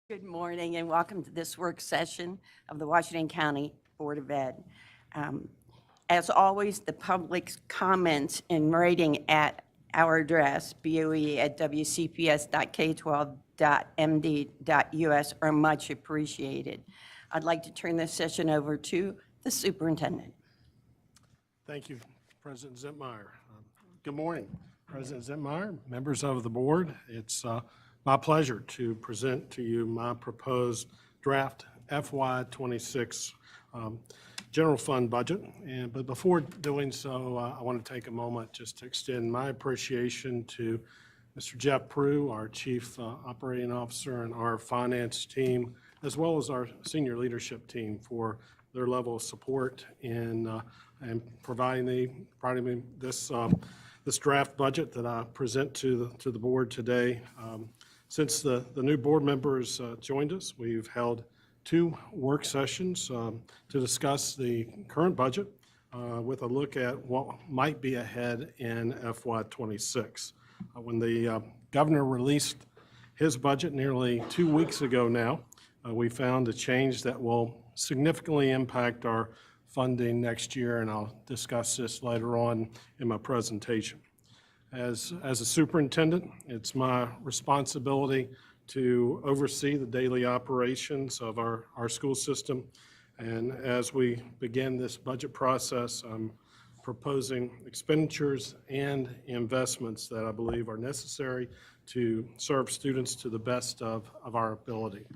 Good morning and welcome to this work session of the Washington County Board of Ed. Um, As always, the public's comments in writing at our address, boe@wcps.k12.md.us, are much appreciated. I'd like to turn this session over to the superintendent. Thank you, President Zentmeyer. Good morning, President Zentmeyer, members of the board. It's my pleasure to present to you my proposed draft FY26 general fund budget. But before doing so, I want to take a moment just to extend my appreciation to Mr. Jeff Prue, our Chief Operating Officer, and our finance team, as well as our senior leadership team for their level of support in providing me this draft budget that I present to the board today. Since the new board members joined us, we've held 2 work sessions to discuss the current budget with a look at what might be ahead in FY26. When the governor released his budget nearly 2 weeks ago now, we found a change that will significantly impact our funding next year, and I'll discuss this later on in my presentation. As a superintendent, it's my responsibility to oversee the daily operations of our school system. And as we begin this budget process, I'm proposing expenditures and investments that I believe are necessary to serve students to the best of our ability.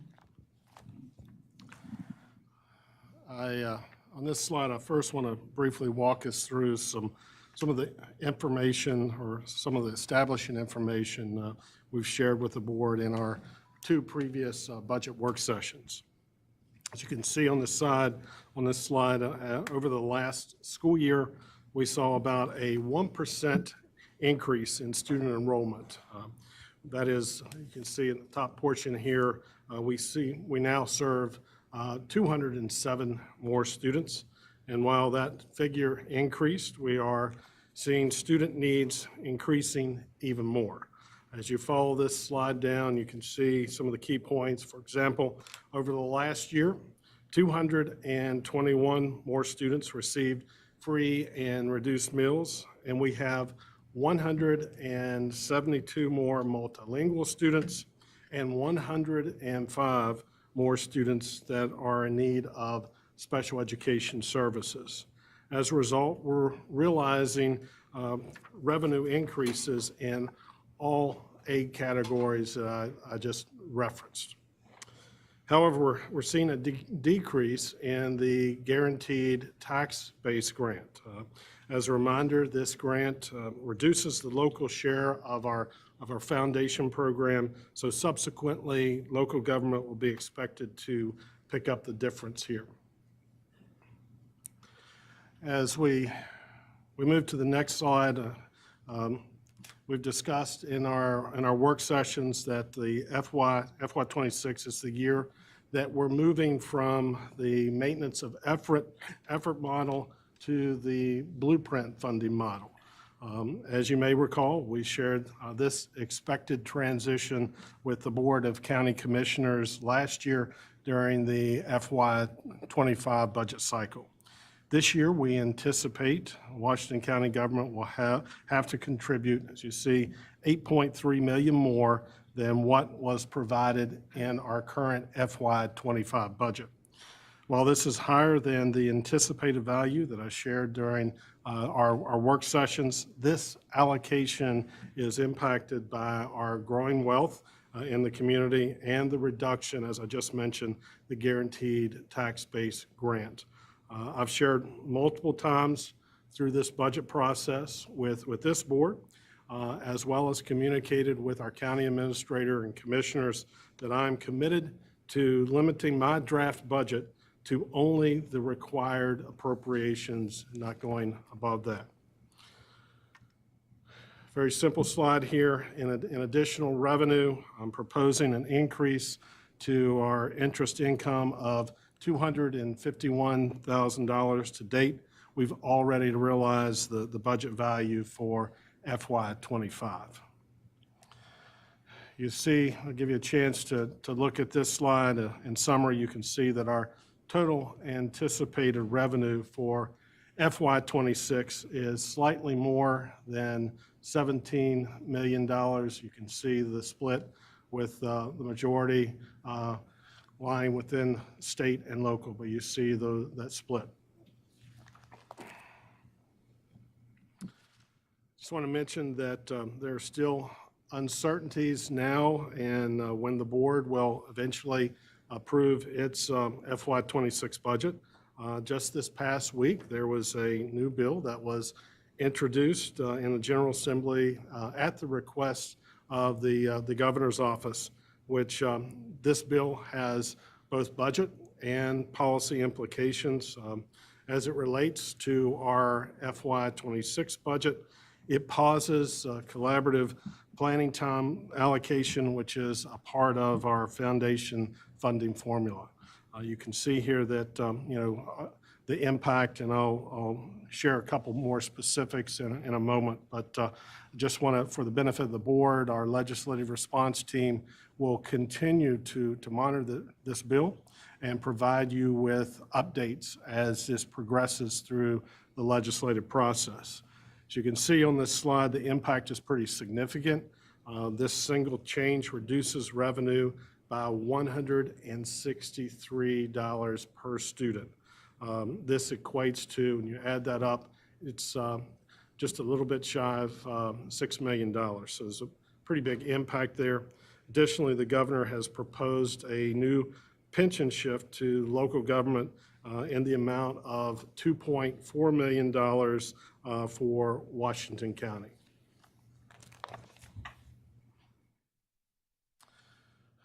On this slide, I first want to briefly walk us through some of the information or some of the establishing information we've shared with the board in our 2 previous budget work sessions. As you can see on this slide, over the last school year, we saw about a 1% increase in student enrollment. That is, you can see in the top portion here, we now serve 207 more students. And while that figure increased, we are seeing student needs increasing even more. As you follow this slide down, you can see some of the key points. For example, over the last year, 221 more students received free and reduced meals, and we have 172 more multilingual students and 105 more students that are in need of special education services. As a result, we're realizing revenue increases in all 8 categories that I just referenced. However, we're seeing a decrease in the guaranteed tax-based grant. As a reminder, this grant reduces the local share of our foundation program, so subsequently local government will be expected to pick up the difference here. As we move to the next slide, we've discussed in our work sessions that the FY26 is the year that we're moving from the maintenance of effort model to the blueprint funding model. As you may recall, we shared this expected transition with the Board of County Commissioners last year during the FY25 budget cycle. This year, we anticipate Washington County government will have to contribute, as you see, $8.3 million more than what was provided in our current FY25 budget. While this is higher than the anticipated value that I shared during our work sessions, this allocation is impacted by our growing wealth in the community and the reduction, as I just mentioned, the guaranteed tax-based grant. I've shared multiple times through this budget process with this board, as well as communicated with our county administrator and commissioners, that I'm committed to limiting my draft budget to only the required appropriations, not going above that. Very simple slide here. In additional revenue, I'm proposing an increase to our interest income of $251,000 to date. We've already realized the budget value for FY25. you see, I'll give you a chance to look at this slide. In summary, you can see that our total anticipated revenue for FY26 is slightly more than $17 million. You can see the split with the majority lying within state and local, but you see that split. Just want to mention that there are still uncertainties now and when the board will eventually approve its FY26 budget. Just this past week, there was a new bill that was introduced in the General Assembly at the request of the governor's office, which this bill has both budget and policy implications. As it relates to our FY26 budget, it pauses collaborative planning time allocation, which is a part of our foundation funding formula. You can see here that the impact, and I'll share a couple more specifics in a moment, but just want to, for the benefit of the board, our legislative response team will continue to monitor this bill and provide you with updates as this progresses through the legislative process. As you can see on this slide, the impact is pretty significant. This single change reduces revenue by $163 per student. This equates to, when you add that up, it's just a little bit shy of $6 million. So there's a pretty big impact there. Additionally, the governor has proposed a new pension shift to local government in the amount of $2.4 million for Washington County.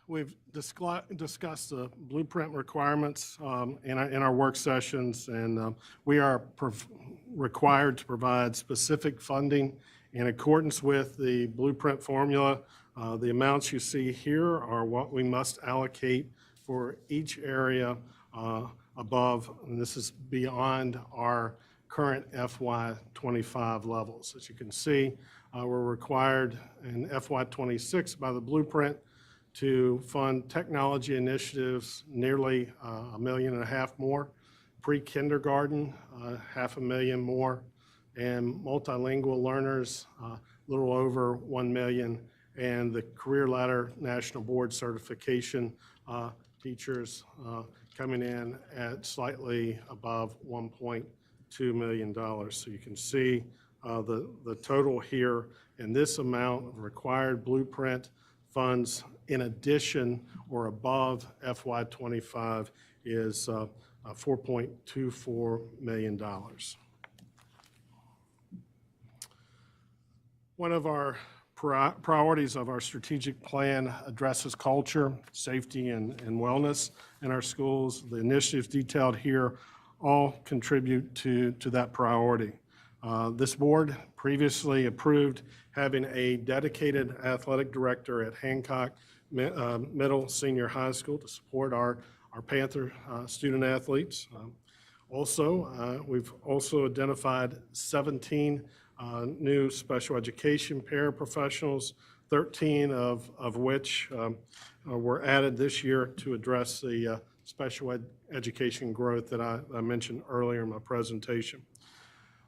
We've discussed the blueprint requirements in our work sessions, and we are required to provide specific funding in accordance with the blueprint formula. The amounts you see here are what we must allocate for each area above, and this is beyond our current FY25 levels. As you can see, we're required in FY26 by the blueprint to fund technology initiatives nearly $1.5 million more, pre-kindergarten $500,000 more, and multilingual learners a little over $1 million, and the Career Ladder National Board Certification teachers coming in at slightly above $1.2 million. So you can see the total here, and this amount of required blueprint funds in addition or above FY25 is $4.24 million. One of our priorities of our strategic plan addresses culture, safety, and wellness in our schools. The initiatives detailed here all contribute to that priority. This board previously approved having a dedicated athletic director at Hancock Middle Senior High School to support our Panther student athletes. We've also identified 17 new special education paraprofessionals, 13 of which were added this year to address the special education growth that I mentioned earlier in my presentation.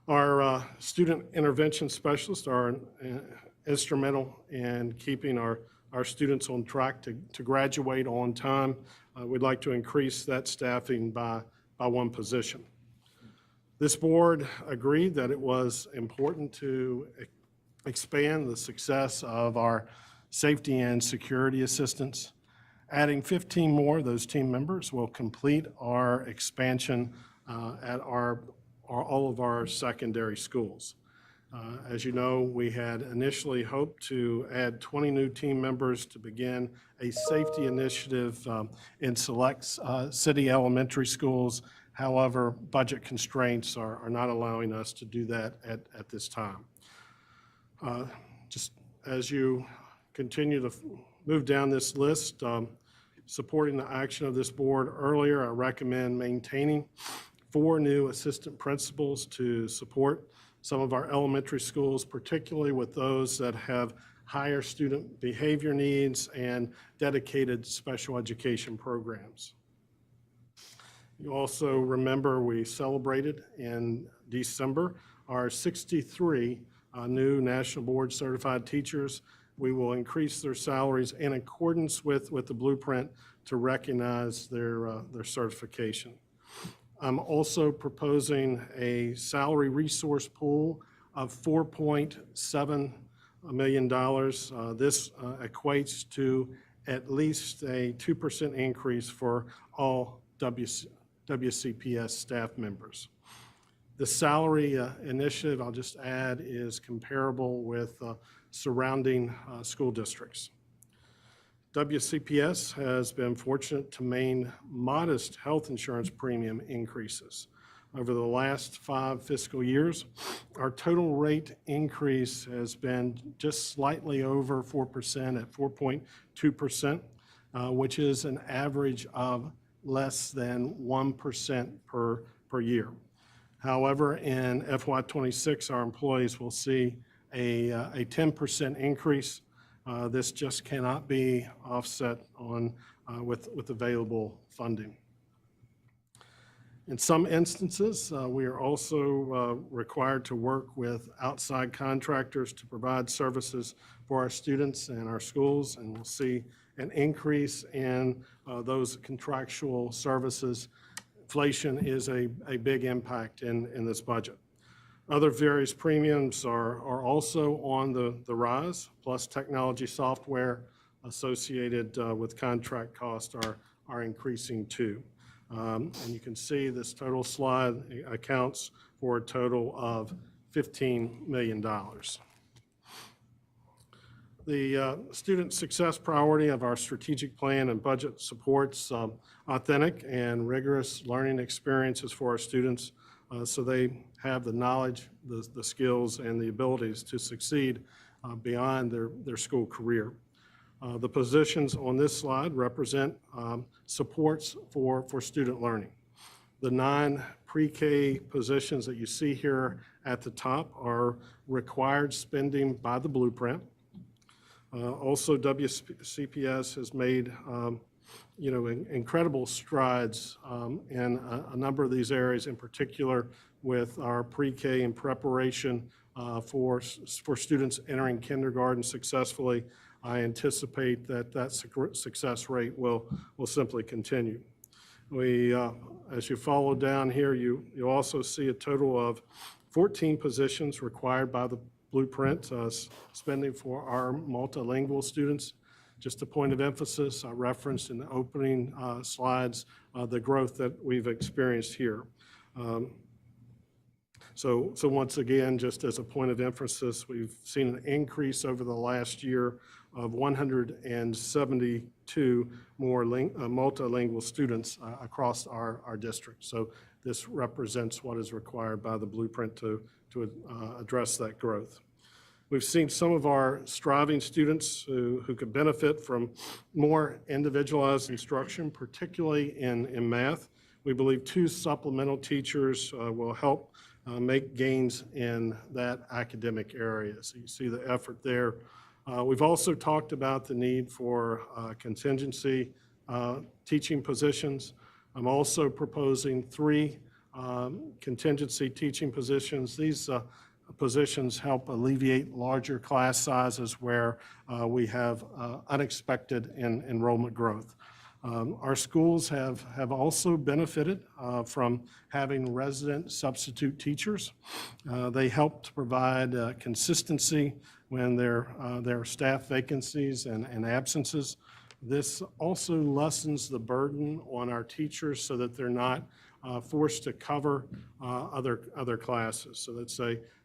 Our student intervention specialists are instrumental in keeping our students on track to graduate on time. We'd like to increase that staffing by one position. This board agreed that it was important to expand the success of our safety and security assistants. Adding 15 more of those team members will complete our expansion at all of our secondary schools. As you know, we had initially hoped to add 20 new team members to begin a safety initiative in select city elementary schools. However, budget constraints are not allowing us to do that at this time. Just as you continue to move down this list, supporting the action of this board earlier, I recommend maintaining 4 new assistant principals to support some of our elementary schools, particularly with those that have higher student behavior needs, and dedicated special education programs. You also remember we celebrated in December our 63 new National Board Certified Teachers. We will increase their salaries in accordance with the blueprint to recognize their certification. I'm also proposing a salary resource pool of $4.7 million. This equates to at least a 2% increase for all WCPS staff members. The salary initiative, I'll just add, is comparable with surrounding school districts. WCPS has been fortunate to maintain modest health insurance premium increases. Over the last 5 fiscal years, our total rate increase has been just slightly over 4% at 4.2%, which is an average of less than 1% per year. However, in FY26, our employees will see a 10% increase. This just cannot be offset with available funding. In some instances, we are also required to work with outside contractors to provide services for our students and our schools, and we'll see an increase in those contractual services. Inflation is a big impact in this budget. Other various premiums are also on the rise, plus technology software associated with contract costs are increasing too. And you can see this total slide accounts for a total of $15 million. The student success priority of our strategic plan and budget supports authentic and rigorous learning experiences for our students so they have the knowledge, the skills, and the abilities to succeed beyond their school career. The positions on this slide represent supports for student learning. The 9 pre-K positions that you see here at the top are required spending by the blueprint. Also, WCPS has made incredible strides in a number of these areas, in particular with our pre-K and preparation for students entering kindergarten successfully. I anticipate that success rate will simply continue. As you follow down here, you also see a total of 14 positions required by the blueprint spending for our multilingual students. Just a point of emphasis, I referenced in the opening slides the growth that we've experienced here. So once again, just as a point of emphasis, we've seen an increase over the last year of 172 more multilingual students across our district. So this represents what is required by the blueprint to address that growth. We've seen some of our striving students who could benefit from more individualized instruction, particularly in math. We believe 2 supplemental teachers will help make gains in that academic area. So you see the effort there. We've also talked about the need for contingency teaching positions. I'm also proposing 3 contingency teaching positions. These positions help alleviate larger class sizes where we have unexpected enrollment growth. Our schools have also benefited from having resident substitute teachers. They help to provide consistency when there are staff vacancies and absences. This also lessens the burden on our teachers so that they're not forced to cover other classes. So that's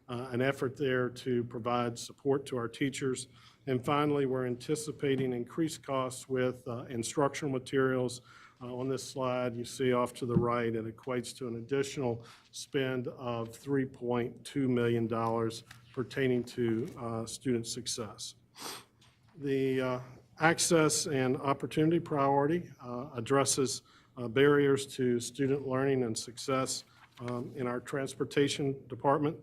an effort there to provide support to our teachers. And finally, we're anticipating increased costs with instructional materials. On this slide, you see off to the right, it equates to an additional spend of $3.2 million pertaining to student success. The access and opportunity priority addresses barriers to student learning and success in our transportation department.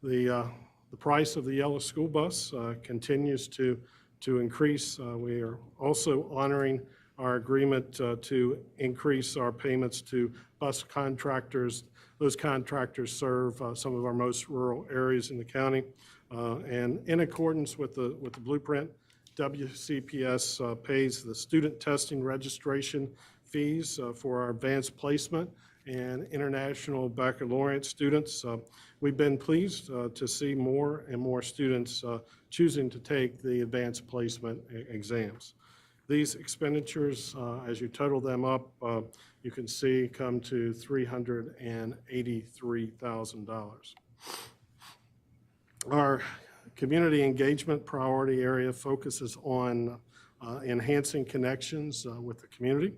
The The price of the yellow school bus continues to increase. We are also honoring our agreement to increase our payments to bus contractors. Those contractors serve some of our most rural areas in the county. And in accordance with the blueprint, WCPS pays the student testing registration fees for our advanced placement and international baccalaureate students. We've been pleased to see more and more students choosing to take the advanced placement exams. These expenditures, as you total them up, you can see come to $383,000. Our community engagement priority area focuses on enhancing connections with the community.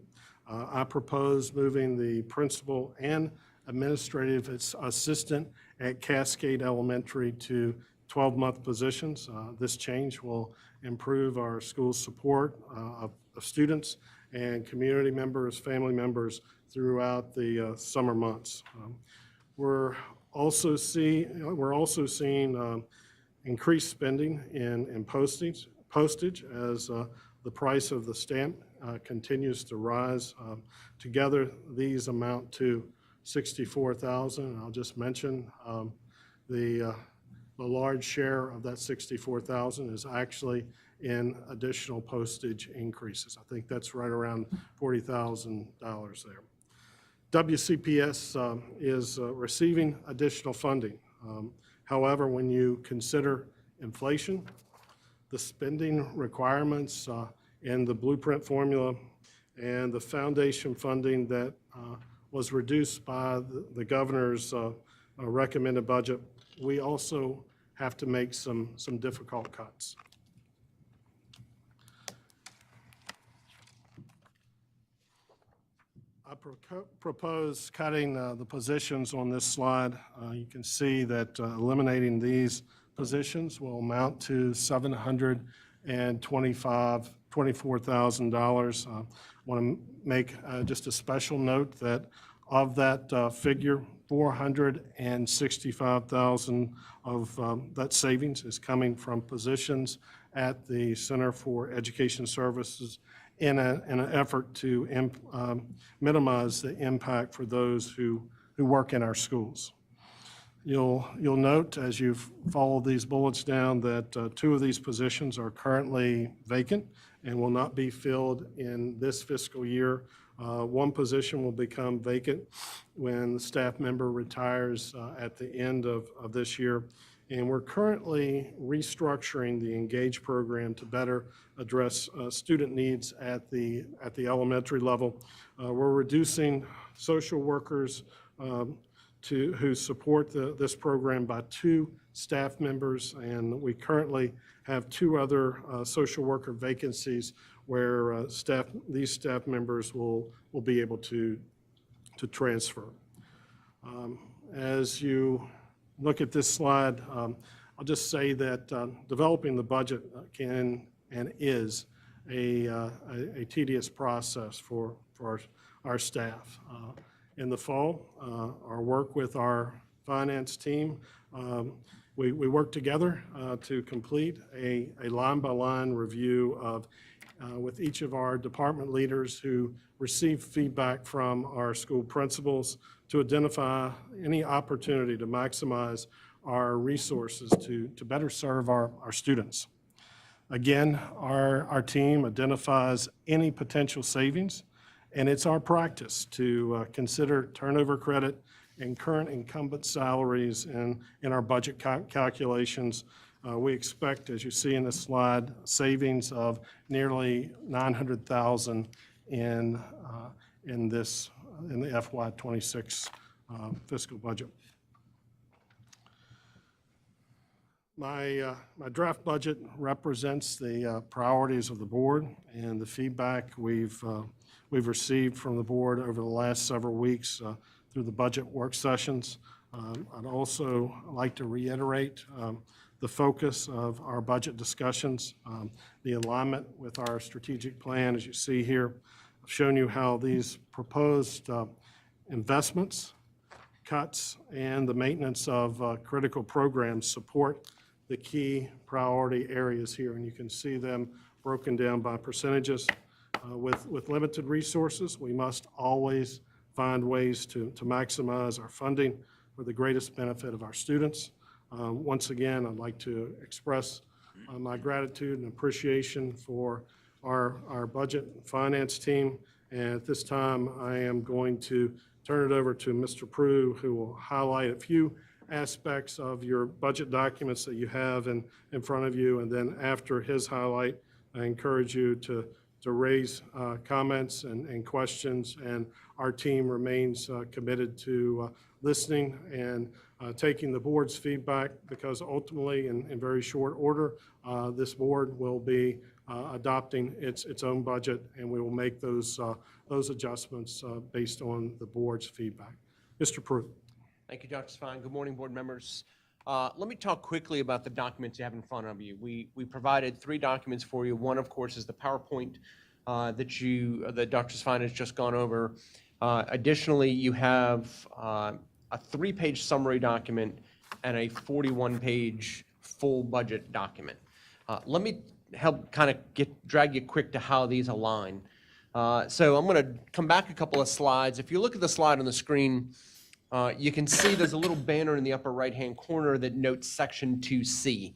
I propose moving the principal and administrative assistant at Cascade Elementary to 12-month positions. This change will improve our school support of students and community members, family members throughout the summer months. We're also seeing increased spending in postage as the price of the stamp continues to rise. Together, these amount to $64,000. I'll just mention the large share of that $64,000 is actually in additional postage increases. I think that's right around $40,000 there. WCPS is receiving additional funding. However, when you consider inflation, the spending requirements in the blueprint formula, and the foundation funding that was reduced by the governor's recommended budget, we also have to make some difficult cuts. I propose cutting the positions on this slide. You can see that eliminating these positions will amount to $724,000. I want to make just a special note that of that figure, $465,000 of that savings is coming from positions at the Center for Education Services in an effort to minimize the impact for those who work in our schools. You'll note as you follow these bullets down that two of these positions are currently vacant and will not be filled in this fiscal year. One position will become vacant when the staff member retires at the end of this year. And we're currently restructuring the ENGAGE program to better address student needs at the elementary level. We're reducing social workers who support this program by 2 staff members, and we currently have 2 other social worker vacancies where these staff members will be able to transfer. As you look at this slide, I'll just say that developing the budget can and is a tedious process for our staff. In the fall, our work with our finance team, we worked together to complete a line-by-line review with each of our department leaders who received feedback from our school principals to identify any opportunity to maximize our resources to better serve our students. Again, our team identifies any potential savings, and it's our practice to consider turnover credit and current incumbent salaries in our budget calculations. We expect, as you see in this slide, savings of nearly $900,000 in the FY26 fiscal budget. My draft budget represents the priorities of the board and the feedback we've received from the board over the last several weeks through the budget work sessions. I'd also like to reiterate the focus of our budget discussions, the alignment with our strategic plan. As you see here, I've shown you how these proposed investments, cuts, and the maintenance of critical programs support the key priority areas here, and you can see them broken down by percentages. With limited resources, we must always find ways to maximize our funding for the greatest benefit of our students. Once again, I'd like to express my gratitude and appreciation for our budget and finance team. And at this time, I am going to turn it over to Mr. Prue, who will highlight a few aspects of your budget documents that you have in front of you. And then after his highlight, I encourage you to raise comments and questions. And our team remains committed to listening and taking the board's feedback, because ultimately, in very short order, this board will be adopting its own budget, and we will make those adjustments based on the board's feedback. Mr. Prue. Thank you, Dr. Spine. Good morning, board members. Let me talk quickly about the documents you have in front of you. We provided 3 documents for you. One, of course, is the PowerPoint that Dr. Spine has just gone over. Additionally, you have a 3-page summary document and a 41-page full budget document. Let me help kind of drag you quick to how these align. So I'm going to come back a couple of slides. If you look at the slide on the screen, you can see there's a little banner in the upper right-hand corner that notes Section 2C.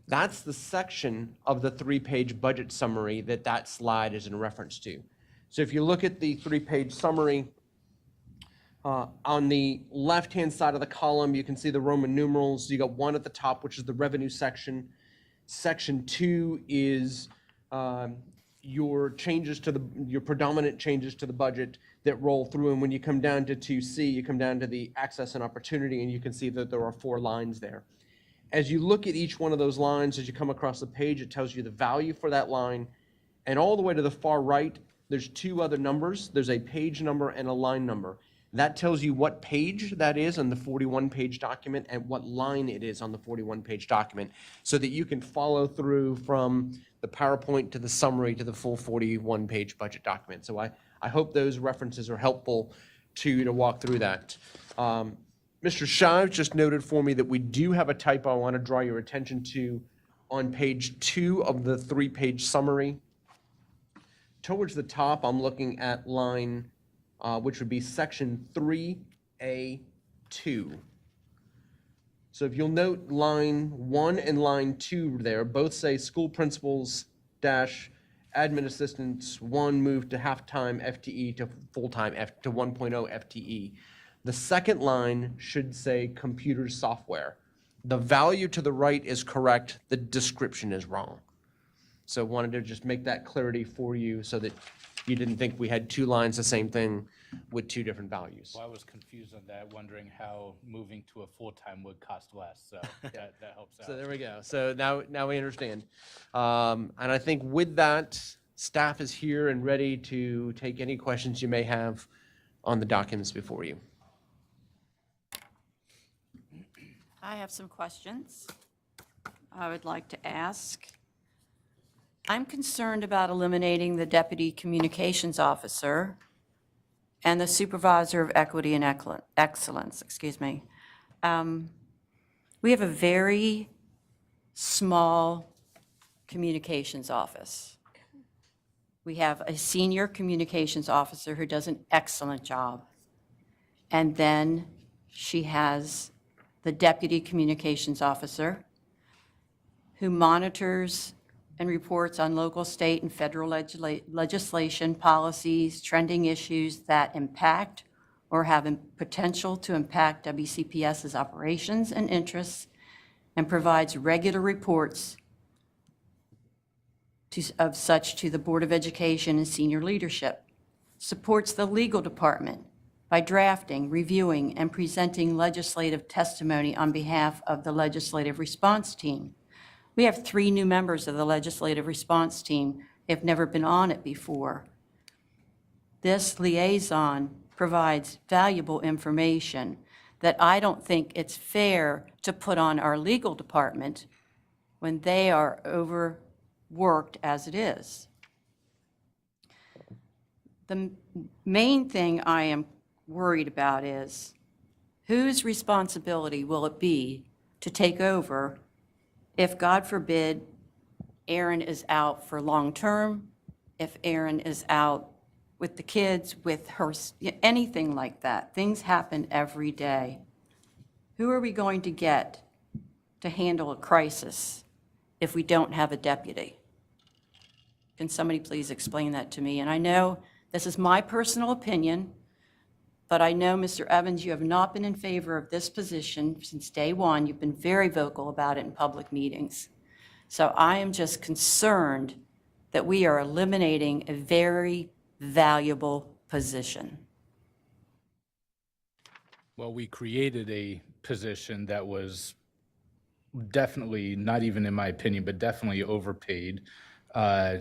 That's the section of the 3-page budget summary that slide is in reference to. So if you look at the 3-page summary, on the left-hand side of the column, you can see the Roman numerals. You got 1 at the top, which is the revenue section. Section 2 is your predominant changes to the budget that roll through. And when you come down to 2C, you come down to the access and opportunity, and you can see that there are 4 lines there. As you look at each one of those lines, as you come across the page, it tells you the value for that line. And all the way to the far right, there's 2 other numbers. There's a page number and a line number. That tells you what page that is on the 41-page document and what line it is on the 41-page document, so that you can follow through from the PowerPoint to the summary to the full 41-page budget document. So I hope those references are helpful to walk through that. Mr. Shives just noted for me that we do have a typo I want to draw your attention to on page 2 of the 3-page summary. Towards the top, I'm looking at line which would be section 3A2. So if you'll note line 1 and line 2 there, both say school principals dash admin assistants 1 moved to half-time FTE to full-time to 1.0 FTE. The second line should say computer software. The value to the right is correct, the description is wrong. So wanted to just make that clarity for you so that you didn't think we had 2 lines, the same thing, with 2 different values. Well, I was confused on that, wondering how moving to a full-time would cost less, so that helps out. So there we go. So now we understand. And I think with that, staff is here and ready to take any questions you may have on the documents before you. I have some questions I would like to ask. I'm concerned about eliminating the Deputy Communications Officer and the Supervisor of Equity and Excellence, We have a very small communications office. We have a senior communications officer who does an excellent job. And then she has the Deputy Communications Officer who monitors and reports on local, state, and federal legislation, policies, trending issues that impact or have potential to impact WCPS's operations and interests, and provides regular reports of such to the Board of Education and senior leadership. Supports the legal department by drafting, reviewing, and presenting legislative testimony on behalf of the legislative response team. We have 3 new members of the legislative response team. They've never been on it before. This liaison provides valuable information that I don't think it's fair to put on our legal department when they are overworked as it is. The main thing I am worried about is whose responsibility will it be to take over if, God forbid, Erin is out for long-term, if Erin is out with the kids, with her, anything like that, things happen every day. Who are we going to get to handle a crisis if we don't have a deputy? Can somebody please explain that to me? And I know this is my personal opinion, but I know, Mr. Evans, you have not been in favor of this position since day one. You've been very vocal about it in public meetings. So I am just concerned that we are eliminating a very valuable position. Well, we created a position that was definitely, not even in my opinion, but definitely overpaid,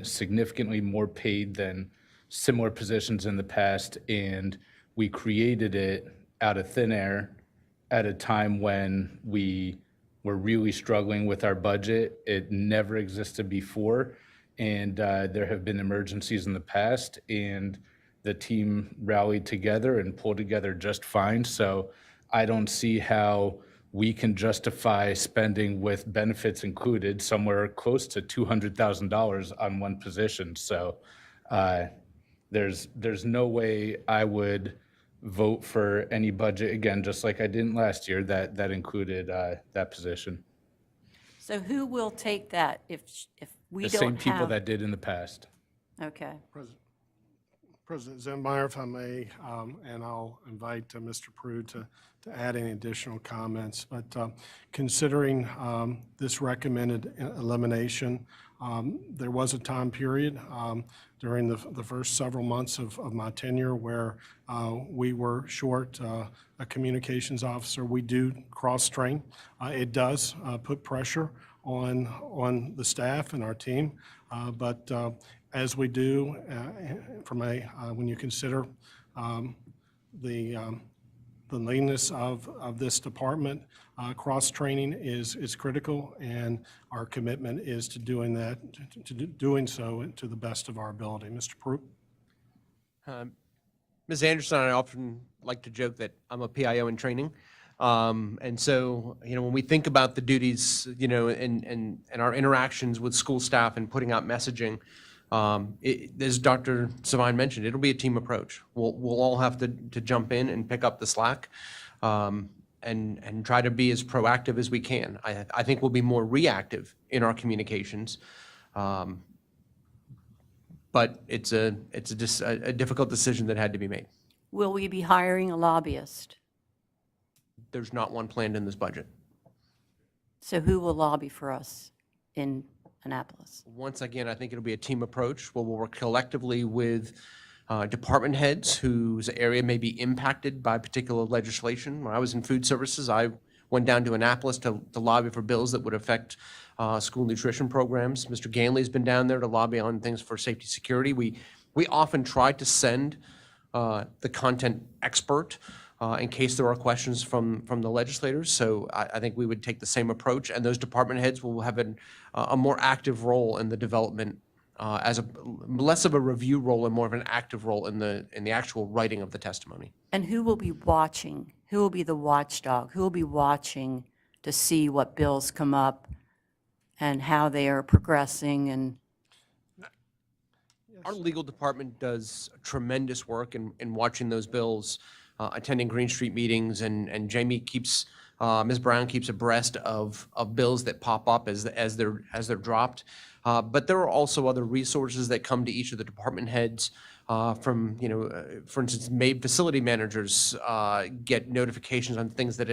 significantly more paid than similar positions in the past. And we created it out of thin air at a time when we were really struggling with our budget. It never existed before. And there have been emergencies in the past, and the team rallied together and pulled together just fine. So I don't see how we can justify spending, with benefits included, somewhere close to $200,000 on one position. So there's no way I would vote for any budget, again, just like I didn't last year, that included that position. So who will take that if we The don't same people have? that did in the past. Okay. President Zentmeyer, if I may, and I'll invite Mr. Prude to add any additional comments. But considering this recommended elimination, there was a time period during the first several months of my tenure where we were short a communications officer. We do cross-train. It does put pressure on the staff and our team, but as we do, when you consider the leanness of this department, cross-training is critical, and our commitment is to doing that, doing so to the best of our ability. Mr. Pruitt? Ms. Anderson, I often like to joke that I'm a PIO in training. And so, when we think about the duties, and our interactions with school staff and putting out messaging, as Dr. Savine mentioned, it'll be a team approach. We'll all have to jump in and pick up the slack, and try to be as proactive as we can. I think we'll be more reactive in our communications. But it's a difficult decision that had to be made. Will we be hiring a lobbyist? There's not one planned in this budget. So who will lobby for us in Annapolis? Once again, I think it'll be a team approach where we'll work collectively with department heads whose area may be impacted by particular legislation. When I was in food services, I went down to Annapolis to lobby for bills that would affect school nutrition programs. Mr. Ganley's been down there to lobby on things for safety security. We often try to send the content expert in case there are questions from the legislators. So I think we would take the same approach, and those department heads will have a more active role in the development, as less of a review role and more of an active role in the actual writing of the testimony. And who will be watching? Who will be the watchdog? Who will be watching to see what bills come up and how they are progressing? And Our legal department does tremendous work in watching those bills, attending Green Street meetings, and Jamie keeps, Ms. Brown keeps abreast of bills that pop up as they're dropped. But there are also other resources that come to each of the department heads. From, for instance, facility managers get notifications on things that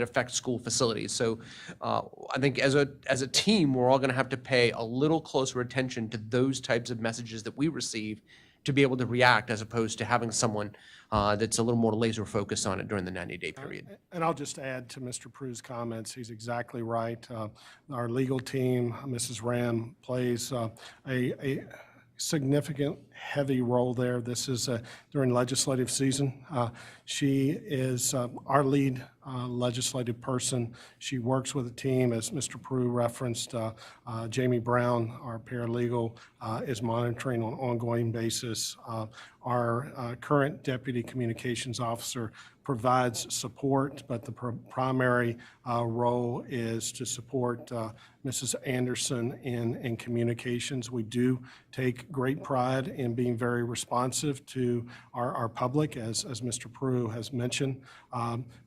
affect school facilities. So I think as a team, we're all going to have to pay a little closer attention to those types of messages that we receive to be able to react, as opposed to having someone that's a little more laser focused on it during the 90-day period. And I'll just add to Mr. Prue's comments. He's exactly right. Our legal team, Mrs. Ram, plays a significant, heavy role there. This is during legislative season. She is our lead legislative person. She works with a team, as Mr. Prue referenced. Jamie Brown, our paralegal, is monitoring on an ongoing basis. Our current deputy communications officer provides support, but the primary role is to support Mrs. Anderson in communications. We do take great pride in being very responsive to our public, as Mr. Prue has mentioned.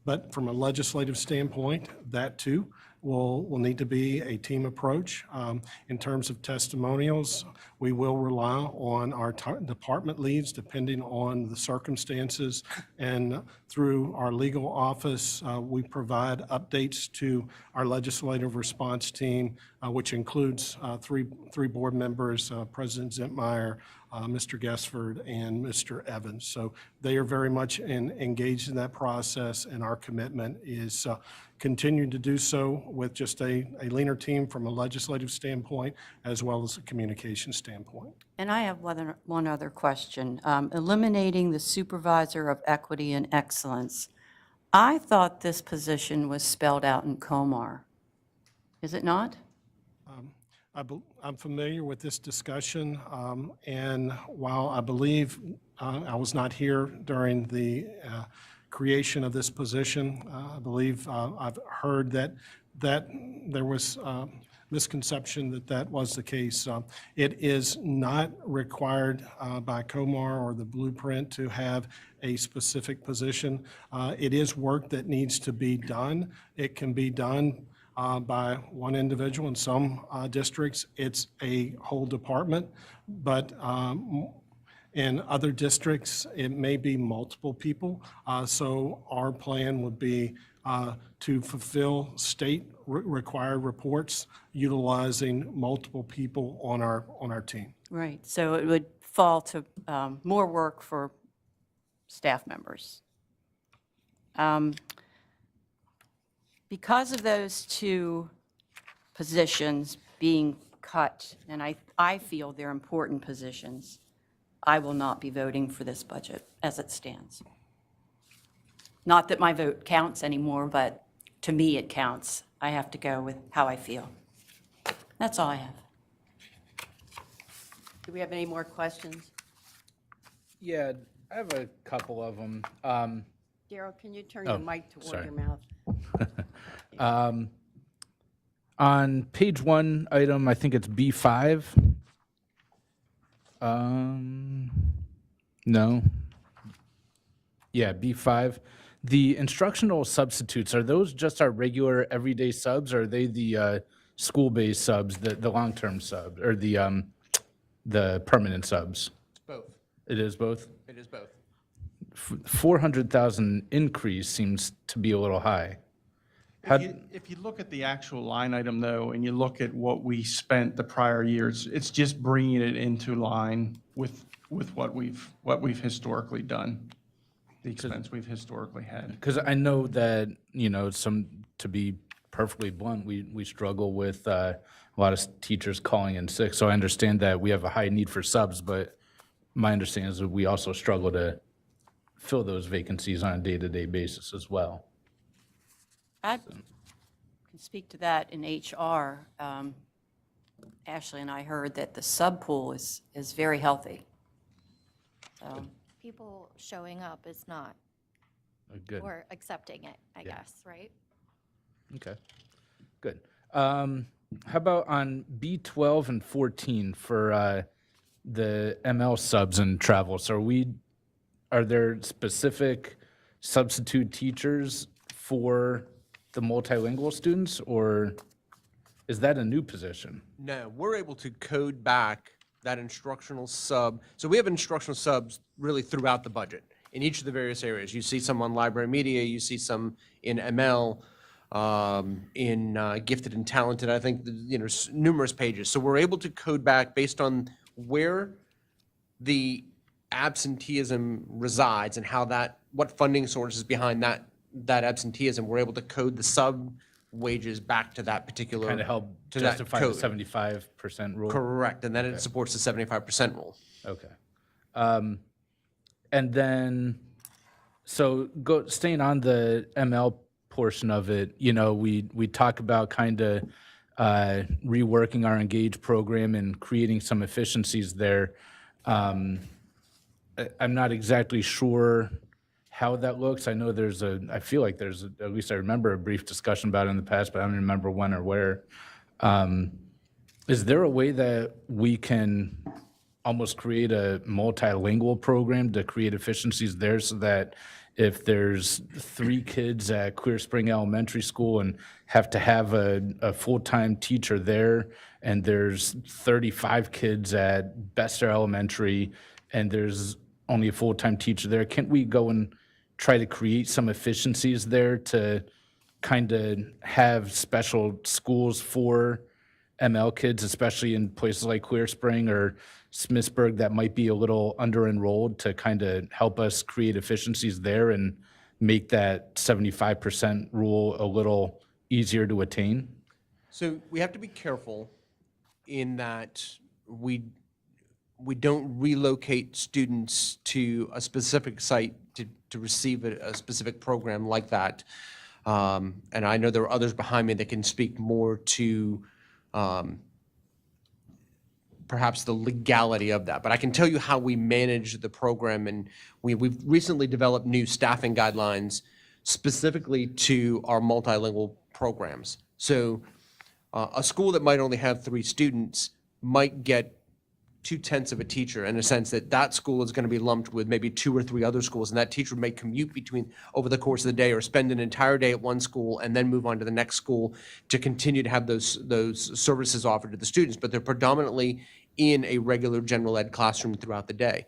But from a legislative standpoint, that too will need to be a team approach. In terms of testimonials, we will rely on our department leads depending on the circumstances. And through our legal office, we provide updates to our legislative response team, which includes three board members, President Zentmeyer, Mr. Gesford, and Mr. Evans. So they are very much engaged in that process, and our commitment is continuing to do so with just a leaner team from a legislative standpoint as well as a communication standpoint. And I have one other question. Eliminating the supervisor of equity and excellence. I thought this position was spelled out in Comar. Is it not? I'm familiar with this discussion, and while I believe I was not here during the creation of this position, I believe I've heard that there was misconception that was the case. It is not required by Comar or the blueprint to have a specific position. It is work that needs to be done. It can be done by one individual. In some districts, it's a whole department, but in other districts, it may be multiple people. So our plan would be to fulfill state required reports utilizing multiple people on our team. Right, so it would fall to more work for staff members. Because of those two positions being cut, and I feel they're important positions, I will not be voting for this budget as it stands. Not that my vote counts anymore, but to me it counts. I have to go with how I feel. That's all I have. Do we have any more questions? Yeah, I have a couple of them. Daryl, can you turn your mic toward sorry. your mouth? On page 1 item, I think it's B5. No. Yeah, B5. The instructional substitutes, are those just our regular everyday subs, or are they the school-based subs, the long-term sub, or the permanent subs? It's both. It is both? It is both. 400,000 increase seems to be a little high. If you look at the actual line item, though, and you look at what we spent the prior years, it's just bringing it into line with what we've historically done, the expense we've historically had. Because I know that, to be perfectly blunt, we struggle with a lot of teachers calling in sick. So I understand that we have a high need for subs, but my understanding is that we also struggle to fill those vacancies on a day-to-day basis as well. I can speak to that in HR. Ashley and I heard that the sub pool is very healthy. So, People showing up is not, Good. or accepting it, I guess, right? Okay, good. How about on B12 and 14 for the ML subs and travel? So are there specific substitute teachers for the multilingual students, or is that a new position? No, we're able to code back that instructional sub. So we have instructional subs really throughout the budget in each of the various areas. You see some on library media, you see some in ML, in gifted and talented, I think, numerous pages. So we're able to code back based on where the absenteeism resides and what funding source is behind that absenteeism. We're able to code the sub wages back to that particular. Kind of help to that justify the code. 75% rule? Correct, and then it supports the 75% rule. Okay. And then, so staying on the ML portion of it, we talk about kind of reworking our Engage program and creating some efficiencies there. I'm not exactly sure how that looks. I know I feel like at least I remember a brief discussion about it in the past, but I don't remember when or where. Is there a way that we can almost create a multilingual program to create efficiencies there so that if there's 3 kids at Clear Spring Elementary School and have to have a full-time teacher there, and there's 35 kids at Bester Elementary, and there's only a full-time teacher there, can't we go and try to create some efficiencies there to kind of have special schools for ML kids, especially in places like Clear Spring or Smithsburg that might be a little under-enrolled, to kind of help us create efficiencies there and make that 75% rule a little easier to attain? So we have to be careful in that we don't relocate students to a specific site to receive a specific program like that. And I know there are others behind me that can speak more to perhaps the legality of that. But I can tell you how we manage the program, and we've recently developed new staffing guidelines specifically to our multilingual programs. So a school that might only have 3 students might get 2/10 of a teacher, in a sense that that school is going to be lumped with maybe 2 or 3 other schools, and that teacher may commute between over the course of the day, or spend an entire day at one school and then move on to the next school to continue to have those services offered to the students. But they're predominantly in a regular general ed classroom throughout the day.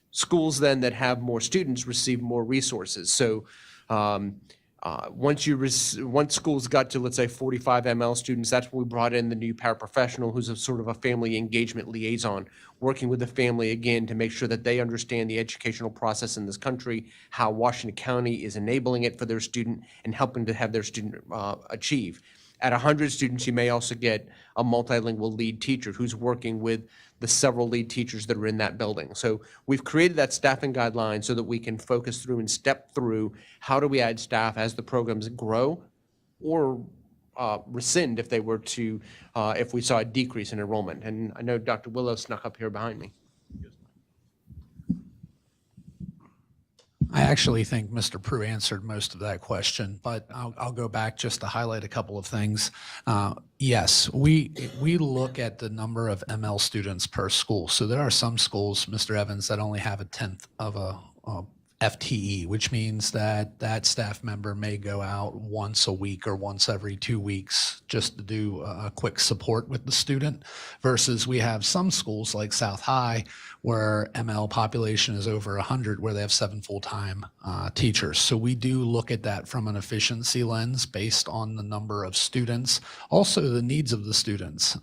Schools then that have more students receive more resources. So once schools got to, let's say, 45 ML students, that's when we brought in the new paraprofessional, who's a sort of a family engagement liaison, working with the family again to make sure that they understand the educational process in this country, how Washington County is enabling it for their student and helping to have their student achieve. At 100 students, you may also get a multilingual lead teacher who's working with the several lead teachers that are in that building. So we've created that staffing guideline so that we can focus through and step through how do we add staff as the programs grow, or rescind if they were to, if we saw a decrease in enrollment. And I know Dr. Willow snuck up here behind me. I actually think Mr. Prue answered most of that question, but I'll go back just to highlight a couple of things. Yes, we look at the number of ML students per school. So there are some schools, Mr. Evans, that only have 1/10 of a FTE, which means that that staff member may go out once a week or once every 2 weeks just to do a quick support with the student, versus we have some schools like South High where ML population is over 100, where they have 7 full-time teachers. So we do look at that from an efficiency lens based on the number of students, also the needs of the students.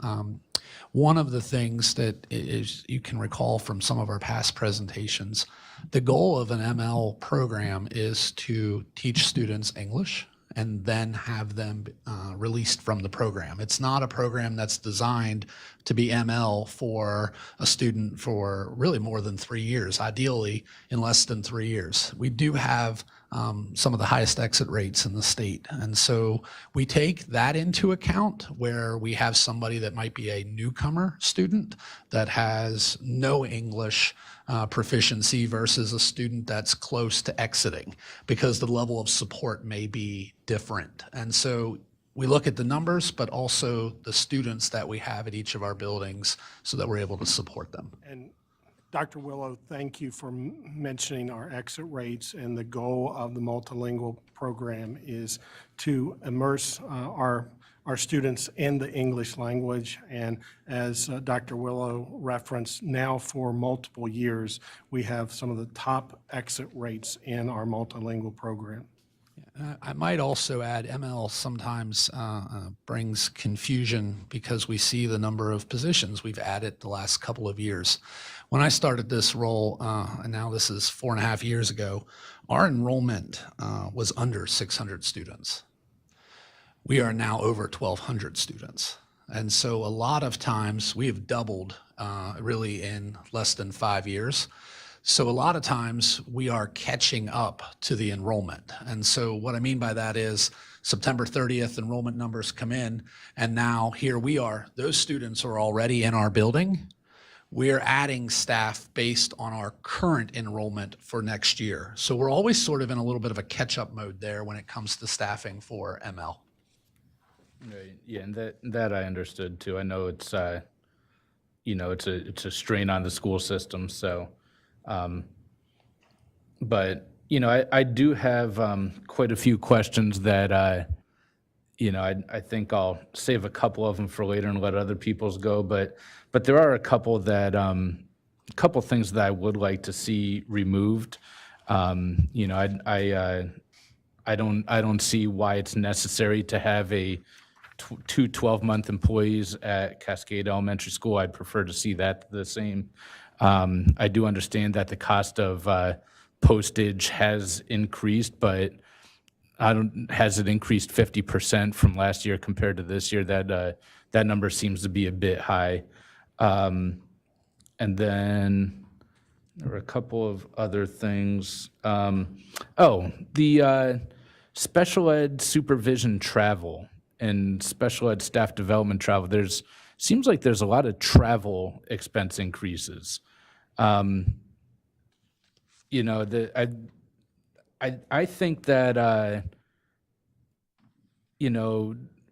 One of the things that is, you can recall from some of our past presentations, the goal of an ML program is to teach students English and then have them released from the program. It's not a program that's designed to be ML for a student for really more than 3 years, ideally in less than 3 years. We do have some of the highest exit rates in the state. And so we take that into account, where we have somebody that might be a newcomer student that has no English proficiency versus a student that's close to exiting, because the level of support may be different. And so we look at the numbers, but also the students that we have at each of our buildings so that we're able to support them. And Dr. Willow, thank you for mentioning our exit rates, and the goal of the multilingual program is to immerse our students in the English language. And as Dr. Willow referenced, now for multiple years, we have some of the top exit rates in our multilingual program. I might also add, ML sometimes brings confusion because we see the number of positions we've added the last couple of years. When I started this role, and now this is 4.5 years ago, our enrollment was under 600 students. We are now over 1,200 students. And so a lot of times we have doubled really in less than 5 years. So a lot of times we are catching up to the enrollment. And so what I mean by that is September 30th, enrollment numbers come in, and now here we are. Those students are already in our building. We're adding staff based on our current enrollment for next year. So we're always sort of in a little bit of a catch-up mode there when it comes to staffing for ML. Right. Yeah, and that I understood too. I know it's it's a strain on the school system. So, but I do have quite a few questions that I think I'll save a couple of them for later and let other people's go. But there are a couple that couple things that I would like to see removed. I don't see why it's necessary to have two 12-month employees at Cascade Elementary School. I'd prefer to see that the same. I do understand that the cost of postage has increased, but has it increased 50% from last year compared to this year? That number seems to be a bit high. And then there were a couple of other things. The special ed supervision travel and special ed staff development travel. Seems like there's a lot of travel expense increases. I think that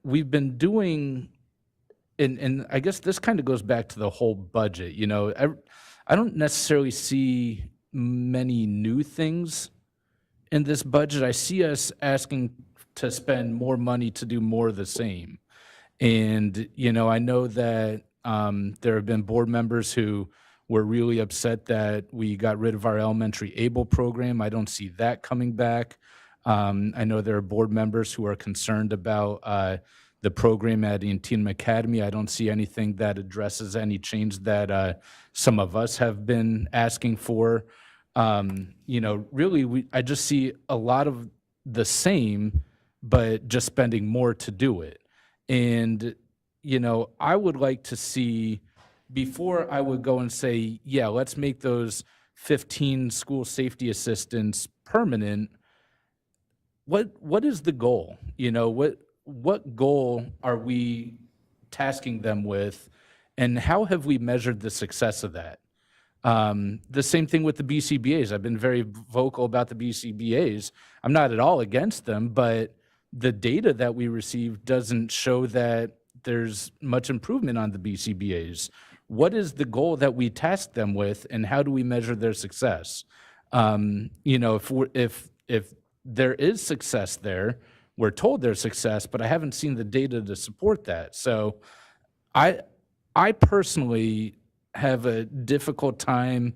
we've been doing, and I guess this kind of goes back to the whole budget. I don't necessarily see many new things in this budget. I see us asking to spend more money to do more of the same. And, I know that there have been board members who were really upset that we got rid of our elementary ABLE program. I don't see that coming back. I know there are board members who are concerned about the program at Antietam Academy. I don't see anything that addresses any change that some of us have been asking for. Really, I just see a lot of the same, but just spending more to do it. And, I would like to see, before I would go and say, yeah, let's make those 15 school safety assistants permanent, what is the goal? What goal are we tasking them with, and how have we measured the success of that? The same thing with the BCBAs. I've been very vocal about the BCBAs. I'm not at all against them, but the data that we receive doesn't show that there's much improvement on the BCBAs. What is the goal that we task them with, and how do we measure their success? If there is success there, we're told there's success, but I haven't seen the data to support that. So I personally have a difficult time.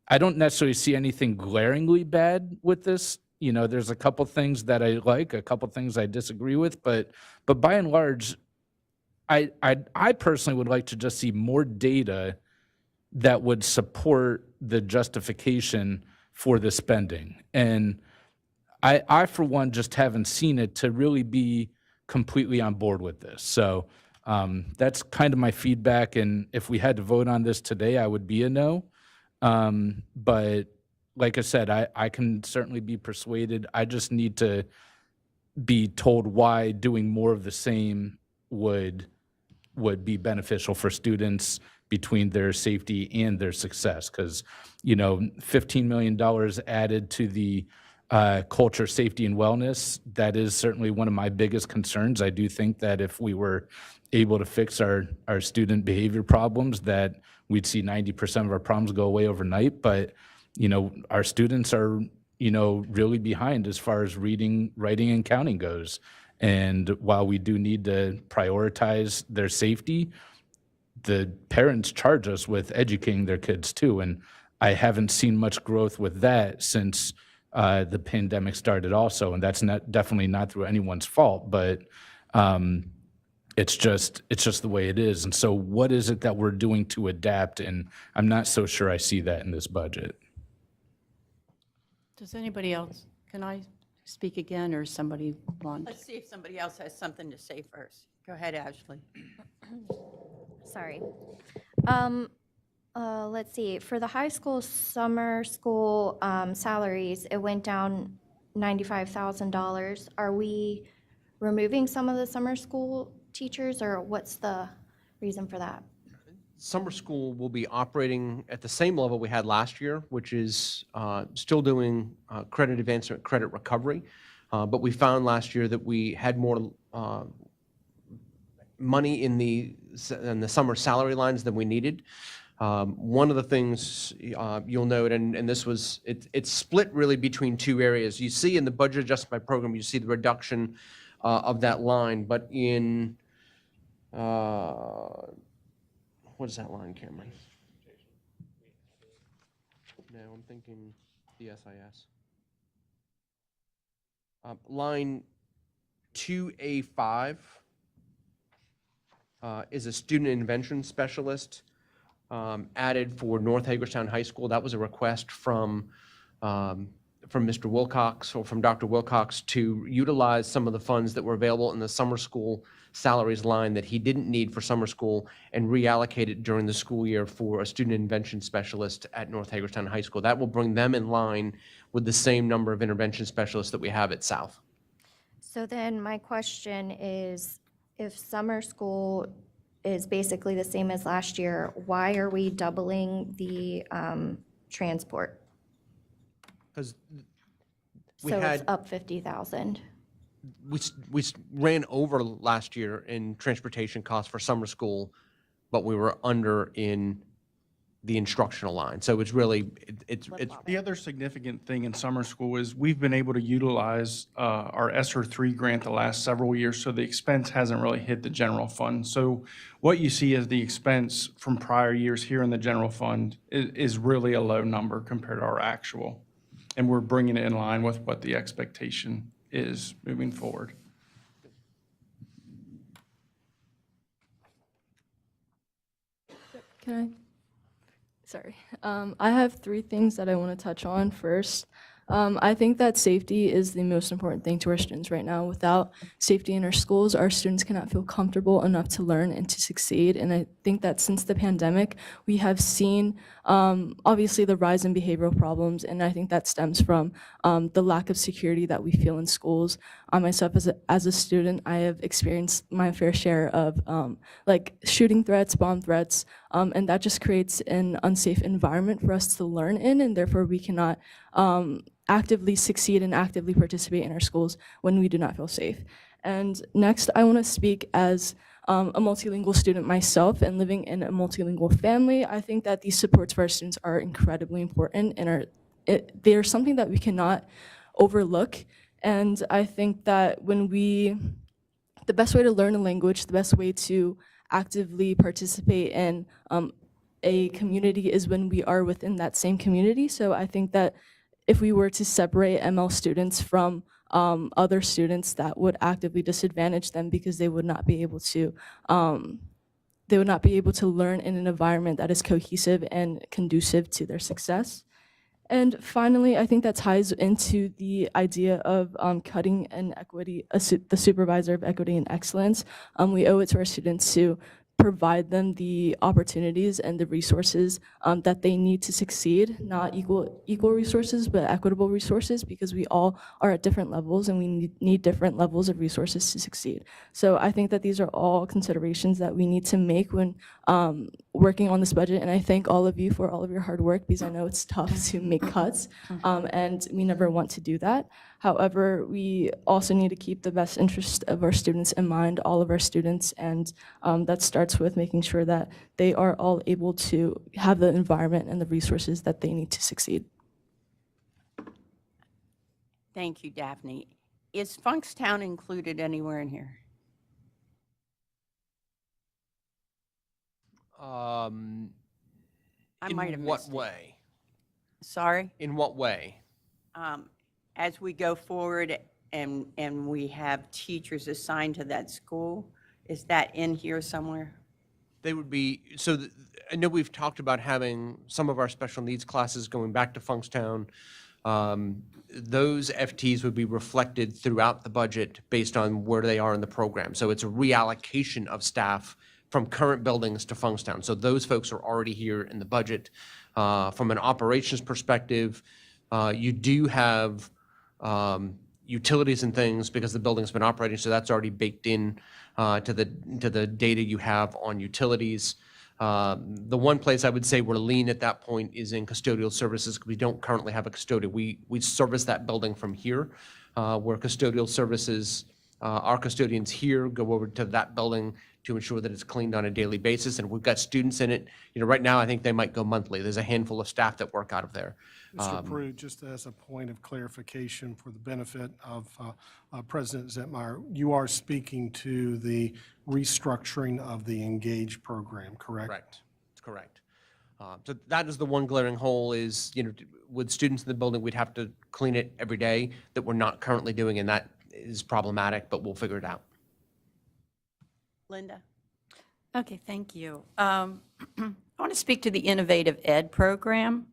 I don't necessarily see anything glaringly bad with this. There's a couple things that I like, a couple things I disagree with, but by and large, I personally would like to just see more data that would support the justification for the spending. And I for one, just haven't seen it to really be completely on board with this. So that's kind of my feedback. And if we had to vote on this today, I would be a no. But like I said, I can certainly be persuaded. I just need to be told why doing more of the same would be beneficial for students between their safety and their success. Because, $15 million added to the culture, safety, and wellness, that is certainly one of my biggest concerns. I do think that if we were able to fix our student behavior problems, that we'd see 90% of our problems go away overnight. But, our students are, really behind as far as reading, writing, and counting goes. And while we do need to prioritize their safety, the parents charge us with educating their kids too. And I haven't seen much growth with that since the pandemic started also. And that's definitely not through anyone's fault, but it's just the way it is. And so what is it that we're doing to adapt? And I'm not so sure I see that in this budget. Does anybody else, can I speak again, or somebody want? Let's see if somebody else has something to say first. Go ahead, Ashley. Sorry. Let's see, for the high school summer school salaries, it went down $95,000. Are we removing some of the summer school teachers, or what's the reason for that? Summer school will be operating at the same level we had last year, which is still doing credit advancement, credit recovery. But we found last year that we had more money in the summer salary lines than we needed. One of the things you'll note, and this was, it's split really between two areas. You see in the budget adjustment by program, you see the reduction of that line, but in, what is that line, Cameron? No, I'm thinking the SIS. Line 2A5 is a student intervention specialist added for North Hagerstown High School. That was a request from Mr. Wilcox, or from Dr. Wilcox, to utilize some of the funds that were available in the summer school salaries line that he didn't need for summer school and reallocate it during the school year for a student intervention specialist at North Hagerstown High School. That will bring them in line with the same number of intervention specialists that we have at South. So then my question is, if summer school is basically the same as last year, why are we doubling the transport? Because we So it's had, up 50,000. we ran over last year in transportation costs for summer school, but we were under in the instructional line. So it's really, it's The other significant thing in summer school is we've been able to utilize our ESSER 3 grant the last several years, so the expense hasn't really hit the general fund. So what you see as the expense from prior years here in the general fund is really a low number compared to our actual. And we're bringing it in line with what the expectation is moving forward. Can I? Sorry. I have three things that I want to touch on first. I think that safety is the most important thing to our students right now. Without safety in our schools, our students cannot feel comfortable enough to learn and to succeed. And I think that since the pandemic, we have seen obviously the rise in behavioral problems, and I think that stems from the lack of security that we feel in schools. I myself, as a student, I have experienced my fair share of like shooting threats, bomb threats, and that just creates an unsafe environment for us to learn in, and therefore we cannot actively succeed and actively participate in our schools when we do not feel safe. And next, I want to speak as a multilingual student myself and living in a multilingual family. I think that these supports for our students are incredibly important and they are something that we cannot overlook. And I think that the best way to learn a language, the best way to actively participate in a community is when we are within that same community. So I think that if we were to separate ML students from other students, that would actively disadvantage them because they would not be able to learn in an environment that is cohesive and conducive to their success. And finally, I think that ties into the idea of cutting an equity, the supervisor of equity and excellence. We owe it to our students to provide them the opportunities and the resources that they need to succeed, not equal resources, but equitable resources, because we all are at different levels and we need different levels of resources to succeed. So I think that these are all considerations that we need to make when working on this budget, and I thank all of you for all of your hard work, because I know it's tough to make cuts, and we never want to do that. However, we also need to keep the best interest of our students in mind, all of our students, and that starts with making sure that they are all able to have the environment and the resources that they need to succeed. Thank you, Daphne. Is Funkstown included anywhere in here? I might have In what missed it. way? Sorry? In what way? As we go forward and we have teachers assigned to that school, is that in here somewhere? They would be, I know we've talked about having some of our special needs classes going back to Funkstown. Those FTs would be reflected throughout the budget based on where they are in the program. So it's a reallocation of staff from current buildings to Funkstown. So those folks are already here in the budget. From an operations perspective, you do have utilities and things because the building's been operating, so that's already baked in to the data you have on utilities. The one place I would say we're lean at that point is in custodial services, because we don't currently have a custodian. We service that building from here, where custodial services, our custodians here go over to that building to ensure that it's cleaned on a daily basis, and we've got students in it. You know, right now, I think they might go monthly. There's a handful of staff that work out of there. Mr. Prue, just as a point of clarification for the benefit of President Zentmeyer, you are speaking to the restructuring of the Engage program, correct? Correct. That's correct. So that is the one glaring hole is, you know, with students in the building, we'd have to clean it every day that we're not currently doing, and that is problematic, but we'll figure it out. Linda? Okay, thank you. I want to speak to the Innovative Ed program.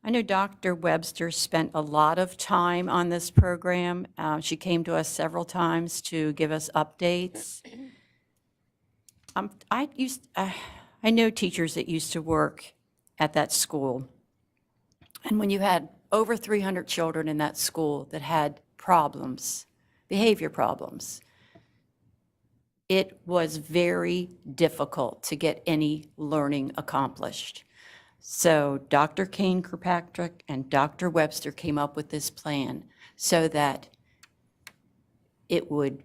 I know Dr. Webster spent a lot of time on this program. She came to us several times to give us updates. I know teachers that used to work at that school. And when you had over 300 children in that school that had problems, behavior problems, it was very difficult to get any learning accomplished. So Dr. Kane Kirkpatrick and Dr. Webster came up with this plan so that it would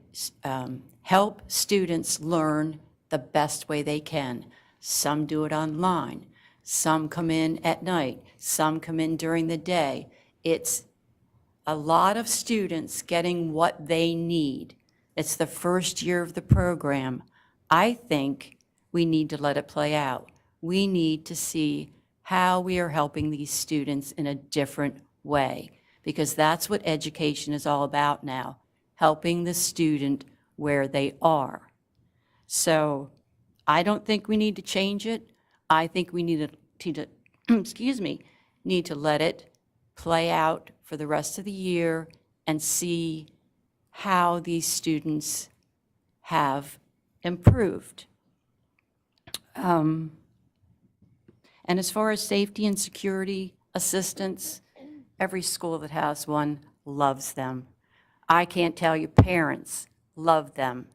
help students learn the best way they can. Some do it online, some come in at night, some come in during the day. It's a lot of students getting what they need. It's the first year of the program. I think we need to let it play out. We need to see how we are helping these students in a different way, because that's what education is all about now, helping the student where they are. So I don't think we need to change it. I think we need to excuse me, need to let it play out for the rest of the year and see how these students have improved. And as far as safety and security assistance, every school that has one loves them. I can't tell you, parents love them.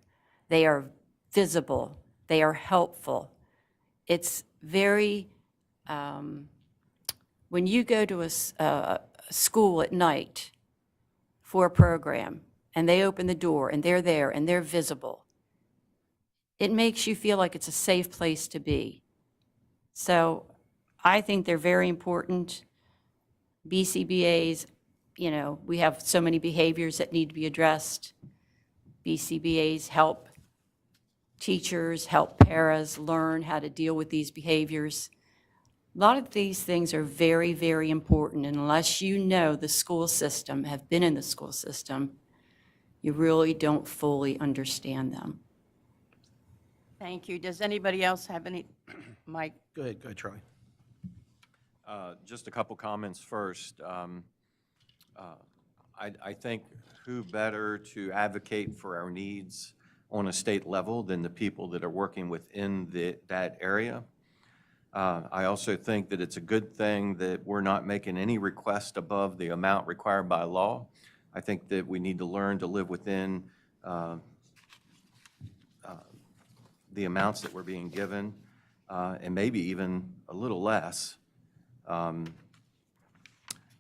They are visible, they are helpful. It's very, when you go to a school at night for a program, and they open the door, and they're there, and they're visible, it makes you feel like it's a safe place to be. So I think they're very important. BCBAs, you know, we have so many behaviors that need to be addressed. BCBAs help teachers, help paras learn how to deal with these behaviors. A lot of these things are very, very important, and unless you know the school system, have been in the school system, you really don't fully understand them. Thank you. Does anybody else have any? Mike? Go ahead, Charlie. Just a couple comments first. I think who better to advocate for our needs on a state level than the people that are working within that area. I also think that it's a good thing that we're not making any request above the amount required by law. I think that we need to learn to live within the amounts that we're being given, and maybe even a little less. And